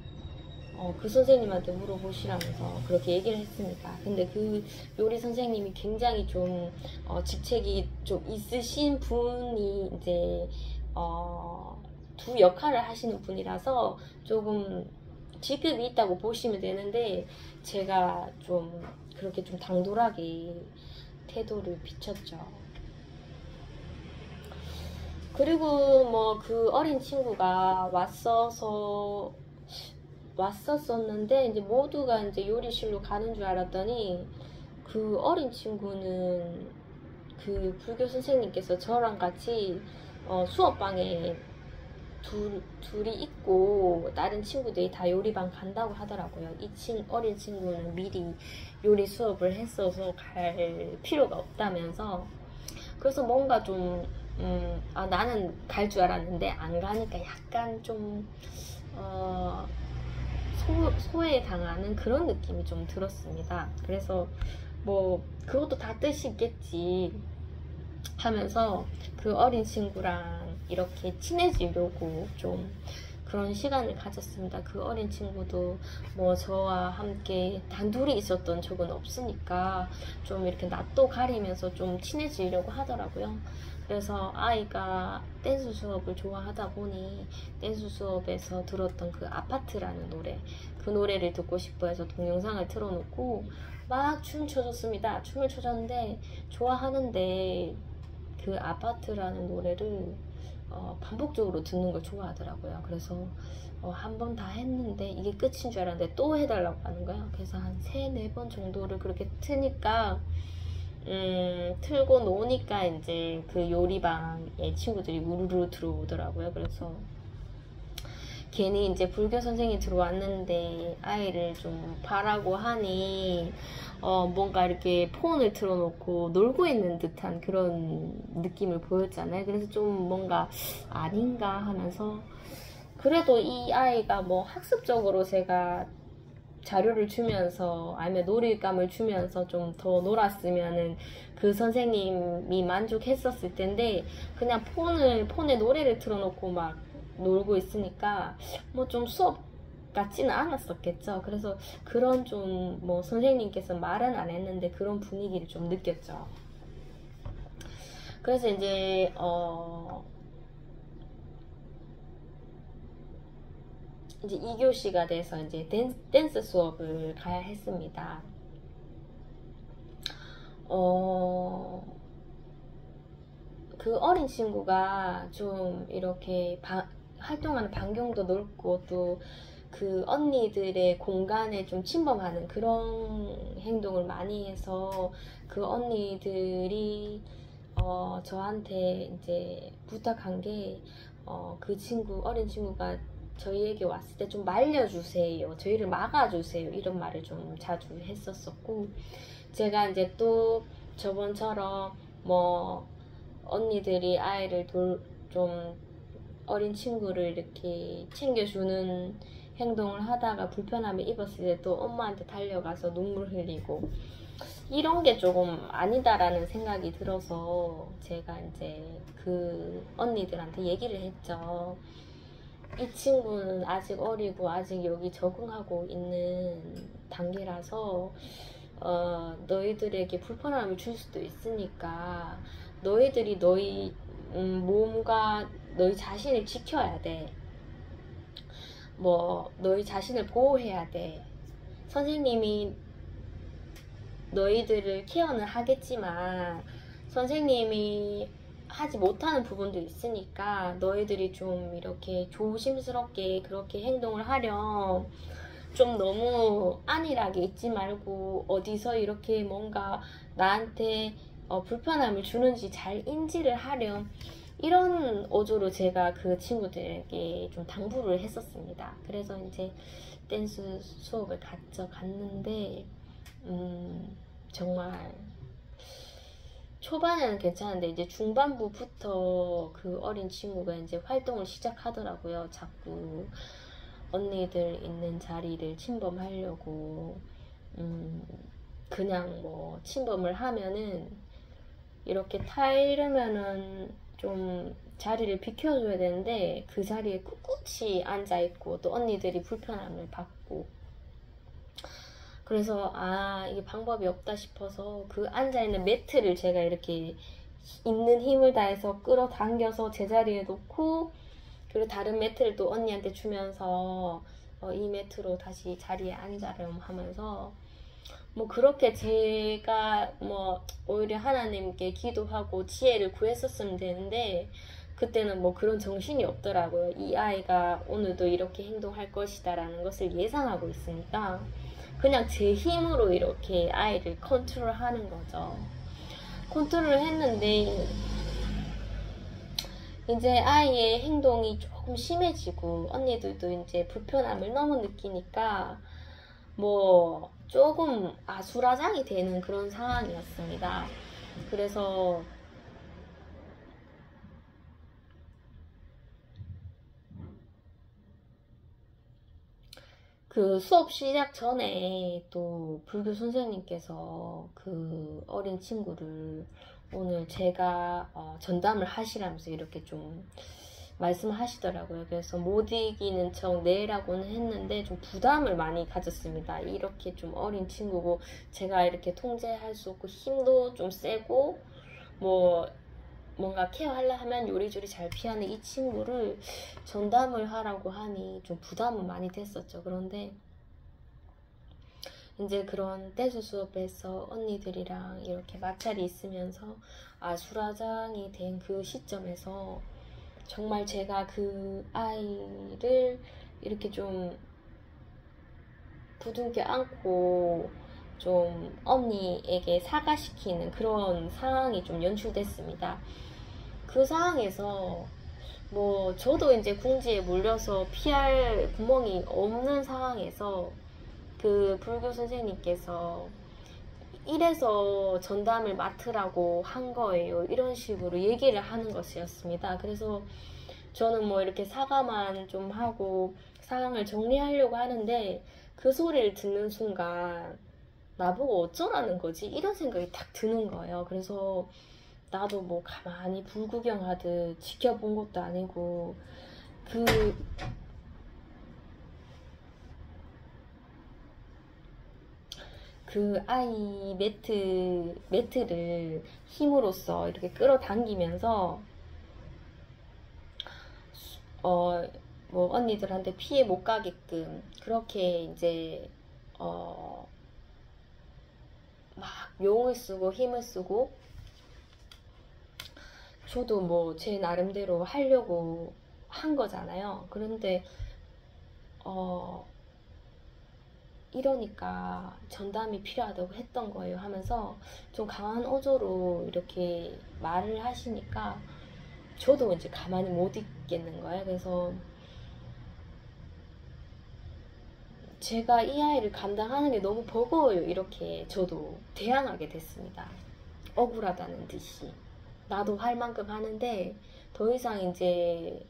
그 선생님한테 물어보시라면서 그렇게 얘기를 했습니다. 근데 그 요리 선생님이 굉장히 좀 직책이 좀 있으신 분이 이제 두 역할을 하시는 분이라서 조금 직급이 있다고 보시면 되는데 제가 좀 그렇게 좀 당돌하게 태도를 비쳤죠. 그리고 뭐 그 어린 친구가 왔었는데 이제 모두가 이제 요리실로 가는 줄 알았더니 그 어린 친구는 그 불교 선생님께서 저랑 같이 수업방에 둘이 있고 다른 친구들이 다 요리방 간다고 하더라고요. 이 어린 친구는 미리 요리 수업을 했어서 갈 필요가 없다면서. 그래서 뭔가 좀 나는 갈 줄 알았는데 안 가니까 약간 좀 소외당하는 그런 느낌이 좀 들었습니다. 그래서 뭐 그것도 다 뜻이 있겠지 하면서 그 어린 친구랑 이렇게 친해지려고 좀 그런 시간을 가졌습니다. 그 어린 친구도 뭐 저와 함께 단둘이 있었던 적은 없으니까 좀 이렇게 낯도 가리면서 좀 친해지려고 하더라고요. 그래서 아이가 댄스 수업을 좋아하다 보니 댄스 수업에서 들었던 그 아파트라는 노래, 그 노래를 듣고 싶어 해서 동영상을 틀어놓고 막 춤을 춰줬습니다. 춤을 춰줬는데 좋아하는데 그 아파트라는 노래를 반복적으로 듣는 걸 좋아하더라고요. 그래서 한 번 다 했는데 이게 끝인 줄 알았는데 또 해달라고 하는 거야. 그래서 한 3-4번 정도를 그렇게 트니까 틀고 노니까 이제 그 요리방에 친구들이 우르르 들어오더라고요. 그래서 괜히 이제 불교 선생이 들어왔는데 아이를 좀 바라고 하니 뭔가 이렇게 폰을 틀어놓고 놀고 있는 듯한 그런 느낌을 보였잖아요. 그래서 좀 뭔가 아닌가 하면서, 그래도 이 아이가 뭐 학습적으로 제가 자료를 주면서 아니면 놀잇감을 주면서 좀 더 놀았으면은 그 선생님이 만족했었을 텐데, 그냥 폰에 노래를 틀어놓고 막 놀고 있으니까 뭐 좀 수업 같지는 않았었겠죠. 그래서 그런 좀 뭐 선생님께서 말은 안 했는데 그런 분위기를 좀 느꼈죠. 그래서 이제 2교시가 돼서 이제 댄스 수업을 가야 했습니다. 그 어린 친구가 좀 이렇게 활동하는 반경도 넓고 또 그 언니들의 공간에 좀 침범하는 그런 행동을 많이 해서 그 언니들이 저한테 이제 부탁한 게 그 어린 친구가 저희에게 왔을 때 좀 말려주세요, 저희를 막아주세요, 이런 말을 좀 자주 했었었고, 제가 이제 또 저번처럼 뭐 언니들이 아이를 좀 어린 친구를 이렇게 챙겨주는 행동을 하다가 불편함을 입었을 때 또 엄마한테 달려가서 눈물 흘리고 이런 게 조금 아니다라는 생각이 들어서 제가 이제 그 언니들한테 얘기를 했죠. 이 친구는 아직 어리고 아직 여기 적응하고 있는 단계라서 너희들에게 불편함을 줄 수도 있으니까 너희들이 너희 몸과 너희 자신을 지켜야 돼. 뭐 너희 자신을 보호해야 돼. 선생님이 너희들을 케어는 하겠지만 선생님이 하지 못하는 부분도 있으니까 너희들이 좀 이렇게 조심스럽게 그렇게 행동을 하렴. 좀 너무 안일하게 있지 말고 어디서 이렇게 뭔가 나한테 불편함을 주는지 잘 인지를 하렴. 이런 어조로 제가 그 친구들에게 좀 당부를 했었습니다. 그래서 이제 댄스 수업을 갔는데 정말 초반에는 괜찮은데 이제 중반부부터 그 어린 친구가 이제 활동을 시작하더라고요. 자꾸 언니들 있는 자리를 침범하려고 그냥 뭐 침범을 하면은 이렇게 타이르면은 좀 자리를 비켜줘야 되는데 그 자리에 꿋꿋이 앉아있고 또 언니들이 불편함을 받고, 그래서 이게 방법이 없다 싶어서 그 앉아있는 매트를 제가 이렇게 있는 힘을 다해서 끌어당겨서 제자리에 놓고, 그리고 다른 매트를 또 언니한테 주면서 이 매트로 다시 자리에 앉아렴 하면서 뭐 그렇게 제가 뭐 오히려 하나님께 기도하고 지혜를 구했었으면 되는데 그때는 뭐 그런 정신이 없더라고요. 이 아이가 오늘도 이렇게 행동할 것이다 라는 것을 예상하고 있으니까 그냥 제 힘으로 이렇게 아이를 컨트롤하는 거죠. 컨트롤을 했는데 이제 아이의 행동이 조금 심해지고 언니들도 이제 불편함을 너무 느끼니까 뭐 조금 아수라장이 되는 그런 상황이었습니다. 그래서 그 수업 시작 전에 또 불교 선생님께서 그 어린 친구를 오늘 제가 전담을 하시라면서 이렇게 좀 말씀하시더라고요. 그래서 못 이기는 척 내라고는 했는데 좀 부담을 많이 가졌습니다. 이렇게 좀 어린 친구고 제가 이렇게 통제할 수 없고 힘도 좀 세고 뭔가 케어하려 하면 요리조리 잘 피하는 이 친구를 전담을 하라고 하니 좀 부담은 많이 됐었죠. 그런데 이제 그런 댄스 수업에서 언니들이랑 이렇게 마찰이 있으면서 수라장이 된 그 시점에서 정말 제가 그 아이를 이렇게 좀 부둥켜 안고 좀 언니에게 사과시키는 그런 상황이 좀 연출됐습니다. 그 상황에서 저도 이제 궁지에 몰려서 피할 구멍이 없는 상황에서 그 불교 선생님께서 이래서 전담을 맡으라고 한 거예요. 이런 식으로 얘기를 하는 것이었습니다. 그래서 저는 이렇게 사과만 좀 하고 상황을 정리하려고 하는데 그 소리를 듣는 순간 나보고 어쩌라는 거지? 이런 생각이 딱 드는 거예요. 그래서 나도 가만히 불구경하듯 지켜본 것도 아니고 그 아이 매트를 힘으로써 이렇게 끌어당기면서 언니들한테 피해 못 가게끔 그렇게 이제 막 용을 쓰고 힘을 쓰고 저도 제 나름대로 하려고 한 거잖아요. 그런데 이러니까 전담이 필요하다고 했던 거예요 하면서 좀 강한 어조로 이렇게 말을 하시니까 저도 이제 가만히 못 있겠는 거예요. 그래서 제가 이 아이를 감당하는 게 너무 버거워요. 이렇게 저도 대항하게 됐습니다. 억울하다는 듯이 나도 할 만큼 하는데 더 이상 이제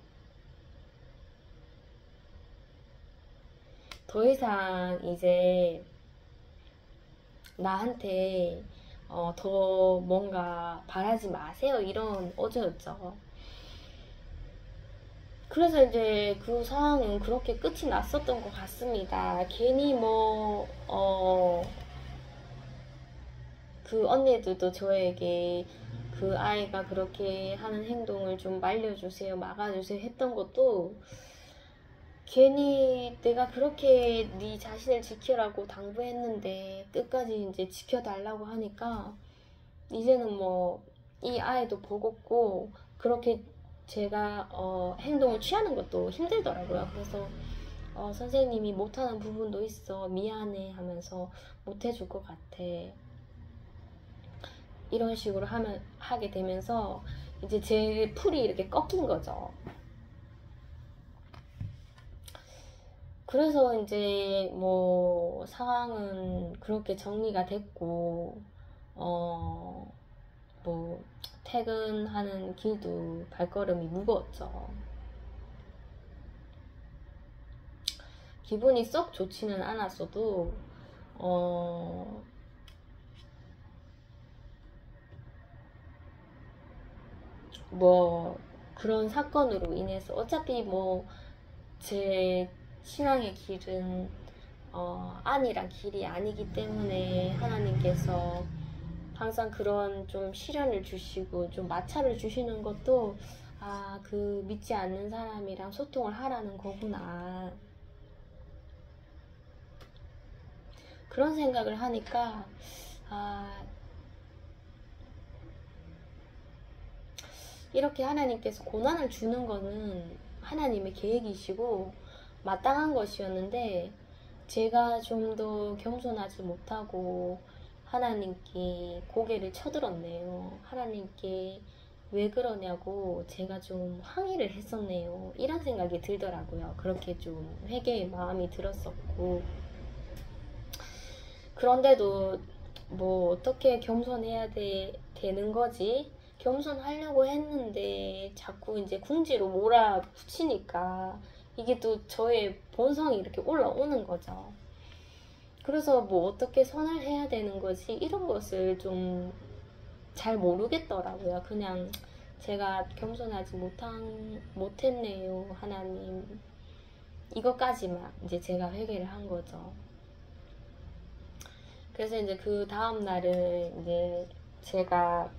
나한테 더 뭔가 바라지 마세요 이런 어조였죠. 그래서 이제 그 상황은 그렇게 끝이 났었던 것 같습니다. 괜히 그 언니들도 저에게 그 아이가 그렇게 하는 행동을 좀 말려주세요, 막아주세요 했던 것도 괜히 내가 그렇게 네 자신을 지키라고 당부했는데 끝까지 이제 지켜달라고 하니까 이제는 이 아이도 버겁고 그렇게 제가 행동을 취하는 것도 힘들더라고요. 그래서 선생님이 못하는 부분도 있어 미안해 하면서 못해줄 것 같아 이런 식으로 하게 되면서 이제 제 풀이 이렇게 꺾인 거죠. 그래서 이제 상황은 그렇게 정리가 됐고 퇴근하는 길도 발걸음이 무거웠죠. 기분이 썩 좋지는 않았어도 그런 사건으로 인해서 어차피 제 신앙의 길은 안이란 길이 아니기 때문에 하나님께서 항상 그런 좀 시련을 주시고 좀 마찰을 주시는 것도 그 믿지 않는 사람이랑 소통을 하라는 거구나 그런 생각을 하니까 이렇게 하나님께서 고난을 주는 거는 하나님의 계획이시고 마땅한 것이었는데 제가 좀 더 겸손하지 못하고 하나님께 고개를 쳐들었네요. 하나님께 왜 그러냐고 제가 좀 항의를 했었네요. 이런 생각이 들더라고요. 그렇게 좀 회개의 마음이 들었었고 그런데도 어떻게 겸손해야 되는 거지? 겸손하려고 했는데 자꾸 이제 궁지로 몰아붙이니까 이게 또 저의 본성이 이렇게 올라오는 거죠. 그래서 뭐 어떻게 선을 해야 되는 거지 이런 것을 좀 잘 모르겠더라고요. 그냥 제가 겸손하지 못했네요 하나님, 이것까지만 이제 제가 회개를 한 거죠. 그래서 이제 그 다음 날은 이제 제가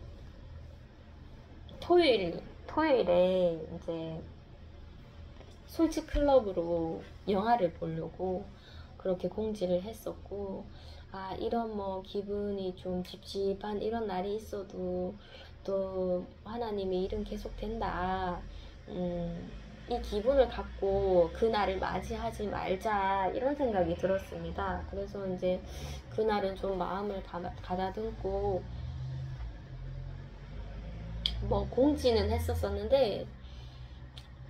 토요일에 이제 솔직 클럽으로 영화를 보려고 그렇게 공지를 했었고, 아 이런 뭐 기분이 좀 찝찝한 이런 날이 있어도 또 하나님의 일은 계속 된다, 이 기분을 갖고 그 날을 맞이하지 말자 이런 생각이 들었습니다. 그래서 이제 그날은 좀 마음을 가다듬고 뭐 공지는 했었었는데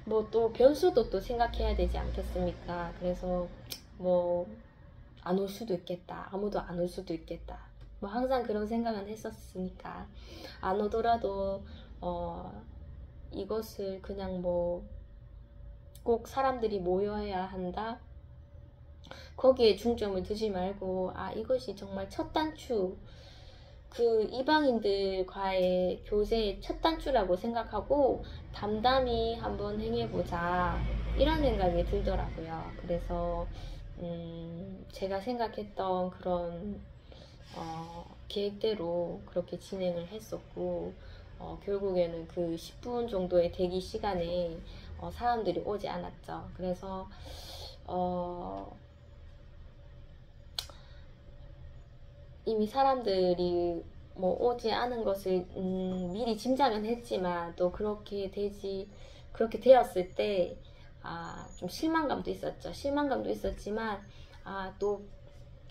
뭐 또 변수도 또 생각해야 되지 않겠습니까? 그래서 뭐 안 올 수도 있겠다, 아무도 안 올 수도 있겠다, 뭐 항상 그런 생각은 했었으니까 안 오더라도 이것을 그냥 뭐 꼭 사람들이 모여야 한다, 거기에 중점을 두지 말고 아 이것이 정말 첫 단추, 그 이방인들과의 교제의 첫 단추라고 생각하고 담담히 한번 행해보자 이런 생각이 들더라고요. 그래서 제가 생각했던 그런 계획대로 그렇게 진행을 했었고, 결국에는 그 10분 정도의 대기 시간에 사람들이 오지 않았죠. 그래서 이미 사람들이 뭐 오지 않은 것을 미리 짐작은 했지만 또 그렇게 되었을 때 좀 실망감도 있었죠. 실망감도 있었지만 또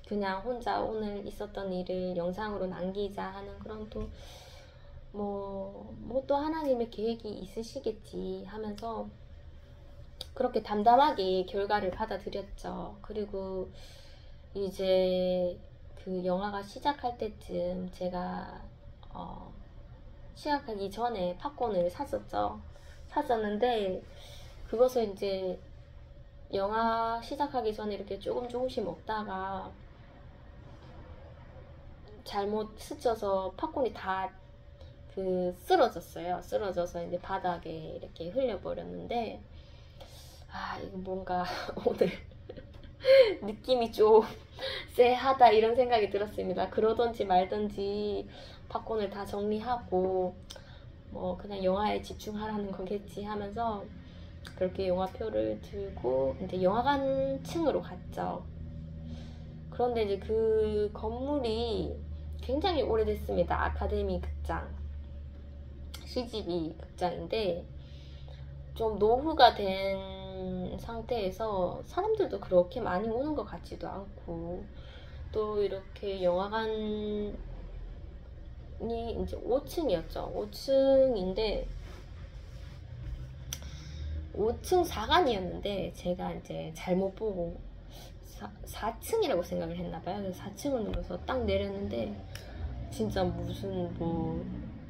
그냥 혼자 오늘 있었던 일을 영상으로 남기자 하는 그런 또 뭐 또 하나님의 계획이 있으시겠지 하면서 그렇게 담담하게 결과를 받아들였죠. 그리고 이제 그 영화가 시작할 때쯤 제가 시작하기 전에 팝콘을 샀었는데 그것을 이제 영화 시작하기 전에 이렇게 조금씩 먹다가 잘못 스쳐서 팝콘이 다 쓰러져서 이제 바닥에 이렇게 흘려버렸는데 이거 뭔가 오늘 느낌이 좀 쎄하다 이런 생각이 들었습니다. 그러던지 말던지 팝콘을 다 정리하고 뭐 그냥 영화에 집중하라는 거겠지 하면서 그렇게 영화표를 들고 이제 영화관 층으로 갔죠. 그런데 이제 그 건물이 굉장히 오래됐습니다. 아카데미 극장, CGV 극장인데 좀 노후가 된 상태에서 사람들도 그렇게 많이 오는 것 같지도 않고, 또 이렇게 영화관이 이제 5층이었죠. 5층인데 5층 4간이었는데 제가 이제 잘못 보고 4층이라고 생각을 했나봐요. 그래서 4층을 눌러서 딱 내렸는데 진짜 무슨 뭐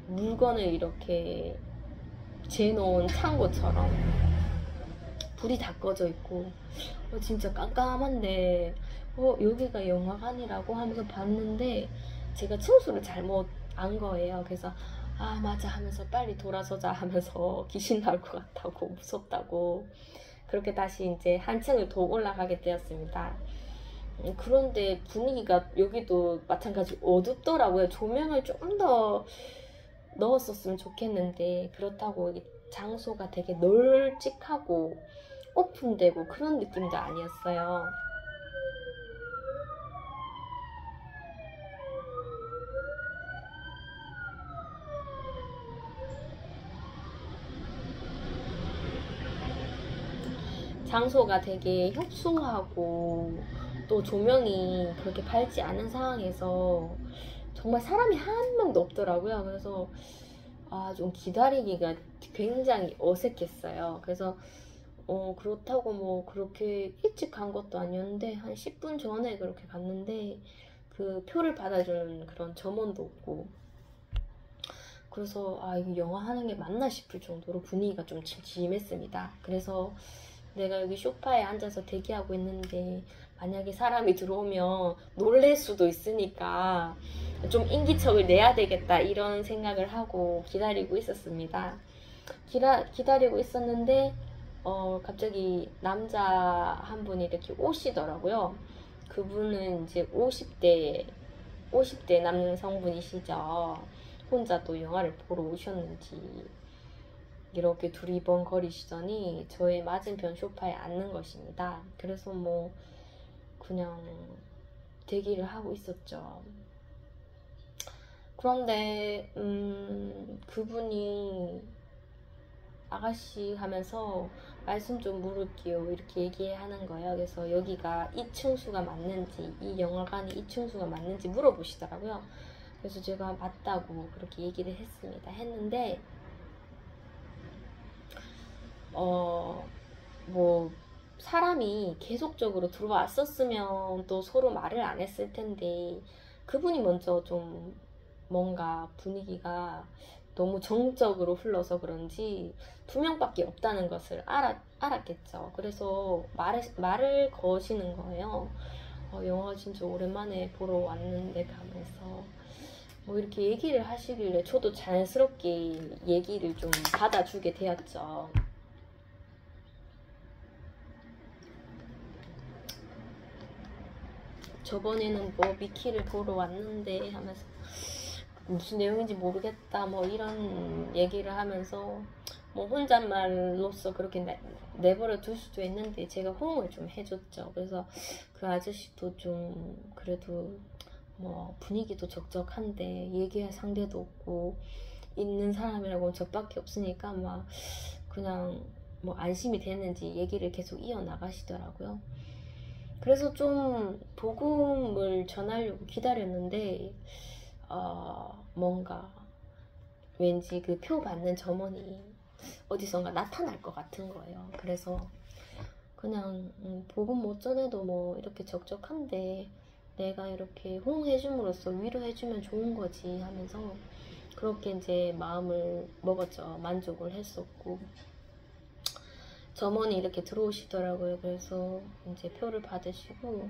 물건을 이렇게 재놓은 창고처럼 불이 다 꺼져 있고 진짜 깜깜한데 여기가 영화관이라고 하면서 봤는데 제가 층수를 잘못 안 거예요. 그래서 맞아 하면서 빨리 돌아서자 하면서 귀신 나올 것 같다고 무섭다고 그렇게 다시 이제 한 층을 더 올라가게 되었습니다. 그런데 분위기가 여기도 마찬가지 어둡더라고요. 조명을 좀 더 넣었었으면 좋겠는데 그렇다고 장소가 되게 널찍하고 오픈되고 그런 느낌도 아니었어요. 장소가 되게 협소하고 또 조명이 그렇게 밝지 않은 상황에서 정말 사람이 한 명도 없더라고요. 그래서 좀 기다리기가 굉장히 어색했어요. 그래서 그렇다고 뭐 그렇게 일찍 간 것도 아니었는데 한 10분 전에 그렇게 갔는데 그 표를 받아주는 그런 점원도 없고, 그래서 이거 영화 하는 게 맞나 싶을 정도로 분위기가 좀 침침했습니다. 그래서 내가 여기 소파에 앉아서 대기하고 있는데 만약에 사람이 들어오면 놀랄 수도 있으니까 좀 인기척을 내야 되겠다 이런 생각을 하고 기다리고 있었습니다. 기다리고 있었는데 갑자기 남자 한 분이 이렇게 오시더라고요. 그분은 이제 50대 남성분이시죠. 혼자 또 영화를 보러 오셨는지 이렇게 두리번거리시더니 저의 맞은편 소파에 앉는 것입니다. 그래서 뭐 그냥 대기를 하고 있었죠. 그런데 그분이 아가씨 하면서 말씀 좀 물을게요 이렇게 얘기하는 거예요. 그래서 여기가 이 층수가 맞는지, 이 영화관이 이 층수가 맞는지 물어보시더라고요. 그래서 제가 맞다고 그렇게 얘기를 했는데 뭐 사람이 계속적으로 들어왔었으면 또 서로 말을 안 했을 텐데 그분이 먼저 좀 뭔가 분위기가 너무 정적으로 흘러서 그런지 2명밖에 없다는 것을 알았겠죠. 그래서 말을 거시는 거예요. 영화 진짜 오랜만에 보러 왔는데 가면서 뭐 이렇게 얘기를 하시길래 저도 자연스럽게 얘기를 좀 받아주게 되었죠. 저번에는 뭐 미키를 보러 왔는데 하면서 무슨 내용인지 모르겠다 뭐 이런 얘기를 하면서 뭐 혼잣말로서 그렇게 내버려 둘 수도 있는데 제가 호응을 좀 해줬죠. 그래서 그 아저씨도 좀 그래도 뭐 분위기도 적적한데 얘기할 상대도 없고 있는 사람이라고 저밖에 없으니까 막 그냥 뭐 안심이 됐는지 얘기를 계속 이어나가시더라고요. 그래서 좀 복음을 전하려고 기다렸는데 뭔가 왠지 그 표 받는 점원이 어디선가 나타날 것 같은 거예요. 그래서 그냥 복음 못 전해도 뭐 이렇게 적적한데 내가 이렇게 호응해줌으로써 위로해주면 좋은 거지 하면서 그렇게 이제 마음을 먹었죠. 만족을 했었고 점원이 이렇게 들어오시더라고요. 그래서 이제 표를 받으시고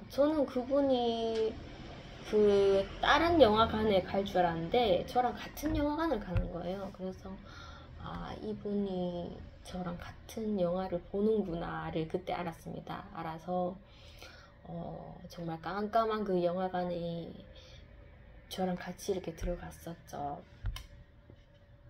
저는 그분이 그 다른 영화관에 갈 줄 알았는데 저랑 같은 영화관을 가는 거예요. 그래서 이분이 저랑 같은 영화를 보는구나를 그때 알았습니다. 알아서 정말 깜깜한 그 영화관에 저랑 같이 이렇게 들어갔었죠.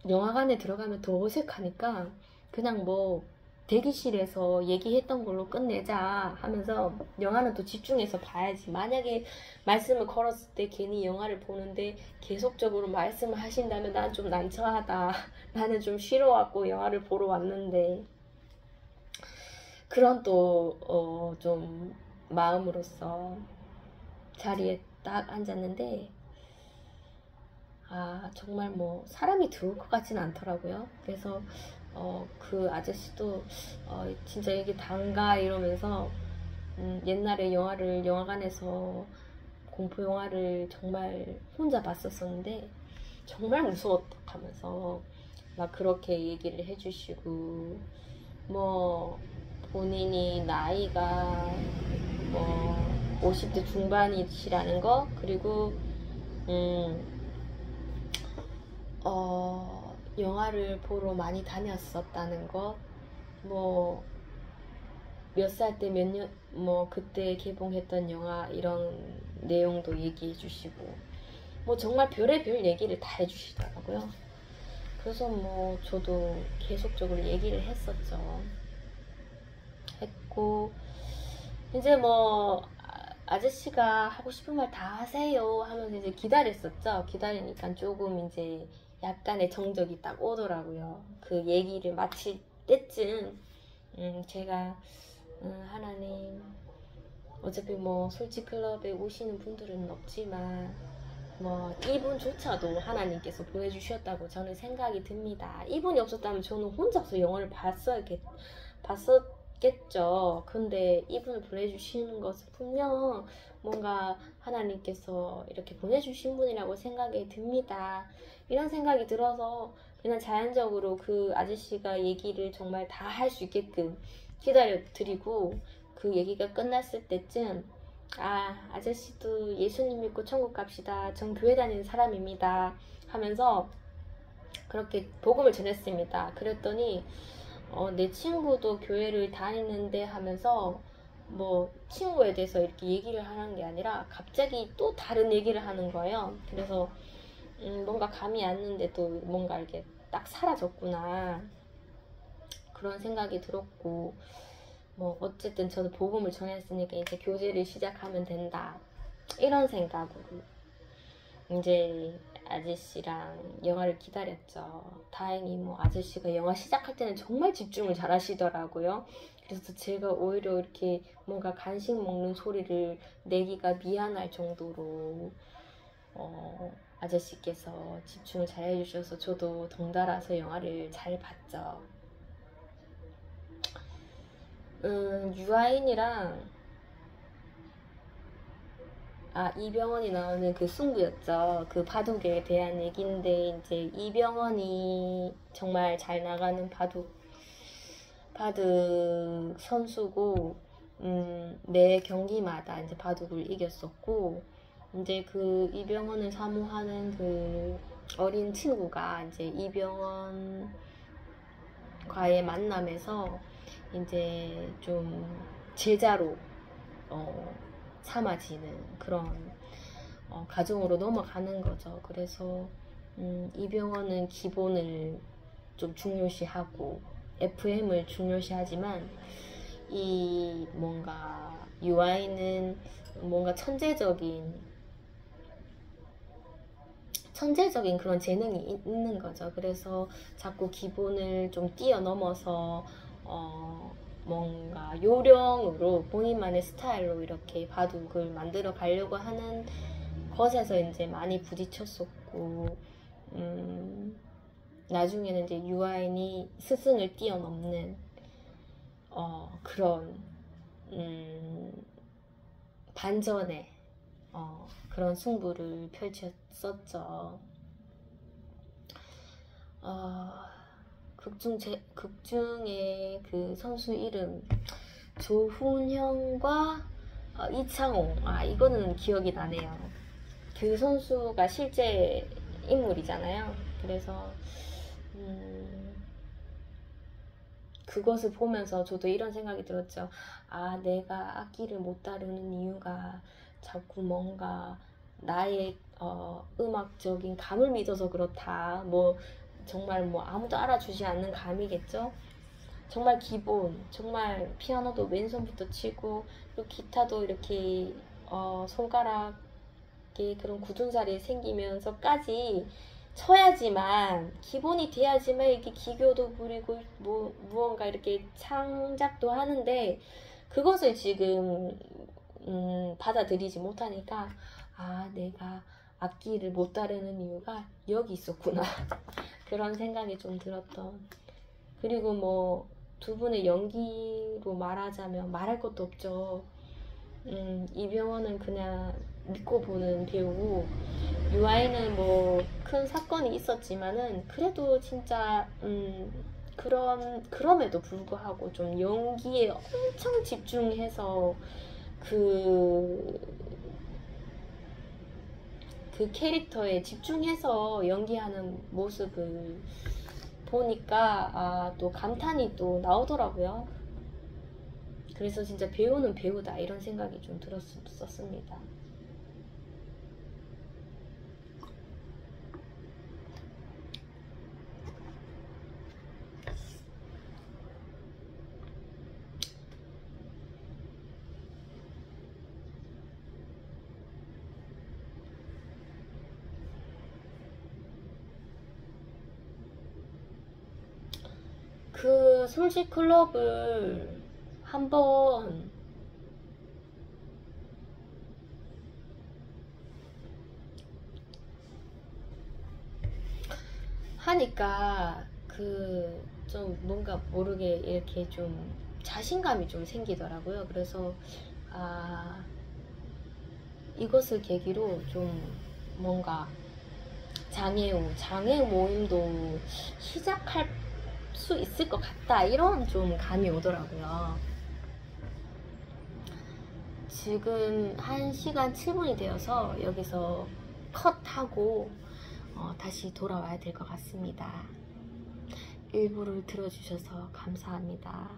영화관에 들어가면 더 어색하니까 그냥 뭐 대기실에서 얘기했던 걸로 끝내자 하면서 영화는 또 집중해서 봐야지. 만약에 말씀을 걸었을 때 괜히 영화를 보는데 계속적으로 말씀을 하신다면 난 좀 난처하다. 나는 좀 싫어갖고 영화를 보러 왔는데 그런 또 좀 마음으로서 자리에 딱 앉았는데 정말 뭐 사람이 들어올 것 같지는 않더라고요. 그래서 그 아저씨도 진짜 여기 단가 이러면서 옛날에 영화관에서 공포 영화를 정말 혼자 봤었었는데 정말 무서웠다 하면서 막 그렇게 얘기를 해주시고 뭐 본인이 나이가 뭐 50대 중반이시라는 거 그리고 영화를 보러 많이 다녔었다는 것, 뭐 몇 살 때 몇 년, 뭐 그때 개봉했던 영화 이런 내용도 얘기해 주시고 뭐 정말 별의별 얘기를 다 해주시더라고요. 그래서 뭐 저도 계속적으로 얘기를 했었죠. 했고 이제 뭐 아저씨가 하고 싶은 말 다 하세요 하면서 이제 기다렸었죠. 기다리니까 조금 이제 약간의 정적이 딱 오더라고요. 그 얘기를 마칠 때쯤 제가 하나님 어차피 뭐 솔직클럽에 오시는 분들은 없지만 뭐 이분조차도 하나님께서 보내주셨다고 저는 생각이 듭니다. 이분이 없었다면 저는 혼자서 영화를 봤었지 없겠죠. 근데 이분을 보내주시는 것은 분명 뭔가 하나님께서 이렇게 보내주신 분이라고 생각이 듭니다. 이런 생각이 들어서 그냥 자연적으로 그 아저씨가 얘기를 정말 다 할 수 있게끔 기다려 드리고, 그 얘기가 끝났을 때쯤 아저씨도 예수님 믿고 천국 갑시다, 전 교회 다니는 사람입니다 하면서 그렇게 복음을 전했습니다. 그랬더니 내 친구도 교회를 다니는데 하면서 뭐 친구에 대해서 이렇게 얘기를 하는 게 아니라 갑자기 또 다른 얘기를 하는 거예요. 그래서 뭔가 감이 왔는데도 뭔가 이렇게 딱 사라졌구나, 그런 생각이 들었고, 뭐 어쨌든 저도 복음을 전했으니까 이제 교제를 시작하면 된다, 이런 생각으로 이제 아저씨랑 영화를 기다렸죠. 다행히 뭐 아저씨가 영화 시작할 때는 정말 집중을 잘 하시더라고요. 그래서 제가 오히려 이렇게 뭔가 간식 먹는 소리를 내기가 미안할 정도로 아저씨께서 집중을 잘 해주셔서 저도 덩달아서 영화를 잘 봤죠. 유아인이랑 이병헌이 나오는 그 승부였죠. 그 바둑에 대한 얘기인데, 이제 이병헌이 정말 잘 나가는 바둑 선수고, 매 경기마다 이제 바둑을 이겼었고, 이제 그 이병헌을 사모하는 그 어린 친구가 이제 이병헌과의 만남에서 이제 좀 제자로 삼아지는 그런 가정으로 넘어가는 거죠. 그래서 이병헌은 기본을 좀 중요시하고 FM을 중요시하지만, 이 뭔가 유아인은 뭔가 천재적인 그런 재능이 있는 거죠. 그래서 자꾸 기본을 좀 뛰어넘어서 뭔가 요령으로 본인만의 스타일로 이렇게 바둑을 만들어 가려고 하는 것에서 이제 많이 부딪혔었고, 나중에는 이제 유아인이 스승을 뛰어넘는 그런 반전의 그런 승부를 펼쳤었죠. 극중의 그 선수 이름 조훈현과 이창호, 이거는 기억이 나네요. 그 선수가 실제 인물이잖아요. 그래서 그것을 보면서 저도 이런 생각이 들었죠. 내가 악기를 못 다루는 이유가 자꾸 뭔가 나의 음악적인 감을 믿어서 그렇다. 뭐 정말 뭐 아무도 알아주지 않는 감이겠죠. 정말 기본, 정말 피아노도 왼손부터 치고, 그리고 기타도 이렇게 손가락에 그런 굳은살이 생기면서까지 쳐야지만, 기본이 돼야지만 이렇게 기교도 부리고 뭐 무언가 이렇게 창작도 하는데, 그것을 지금 받아들이지 못하니까 내가 악기를 못 다루는 이유가 여기 있었구나 그런 생각이 좀 들었던. 그리고 뭐 두 분의 연기로 말하자면 말할 것도 없죠. 이병헌은 그냥 믿고 보는 배우고, 유아인은 뭐 큰 사건이 있었지만은 그래도 진짜 그럼에도 불구하고 좀 연기에 엄청 집중해서 그 캐릭터에 집중해서 연기하는 모습을 보니까 또 감탄이 또 나오더라고요. 그래서 진짜 배우는 배우다, 이런 생각이 좀 들었었습니다. 그 솔직클럽을 한번 하니까 그 좀 뭔가 모르게 이렇게 좀 자신감이 좀 생기더라고요. 그래서 이것을 계기로 좀 뭔가 장애 모임도 시작할 수 있을 것 같다, 이런 좀 감이 오더라고요. 지금 1시간 7분이 되어서 여기서 컷하고 다시 돌아와야 될 것 같습니다. 일부를 들어주셔서 감사합니다.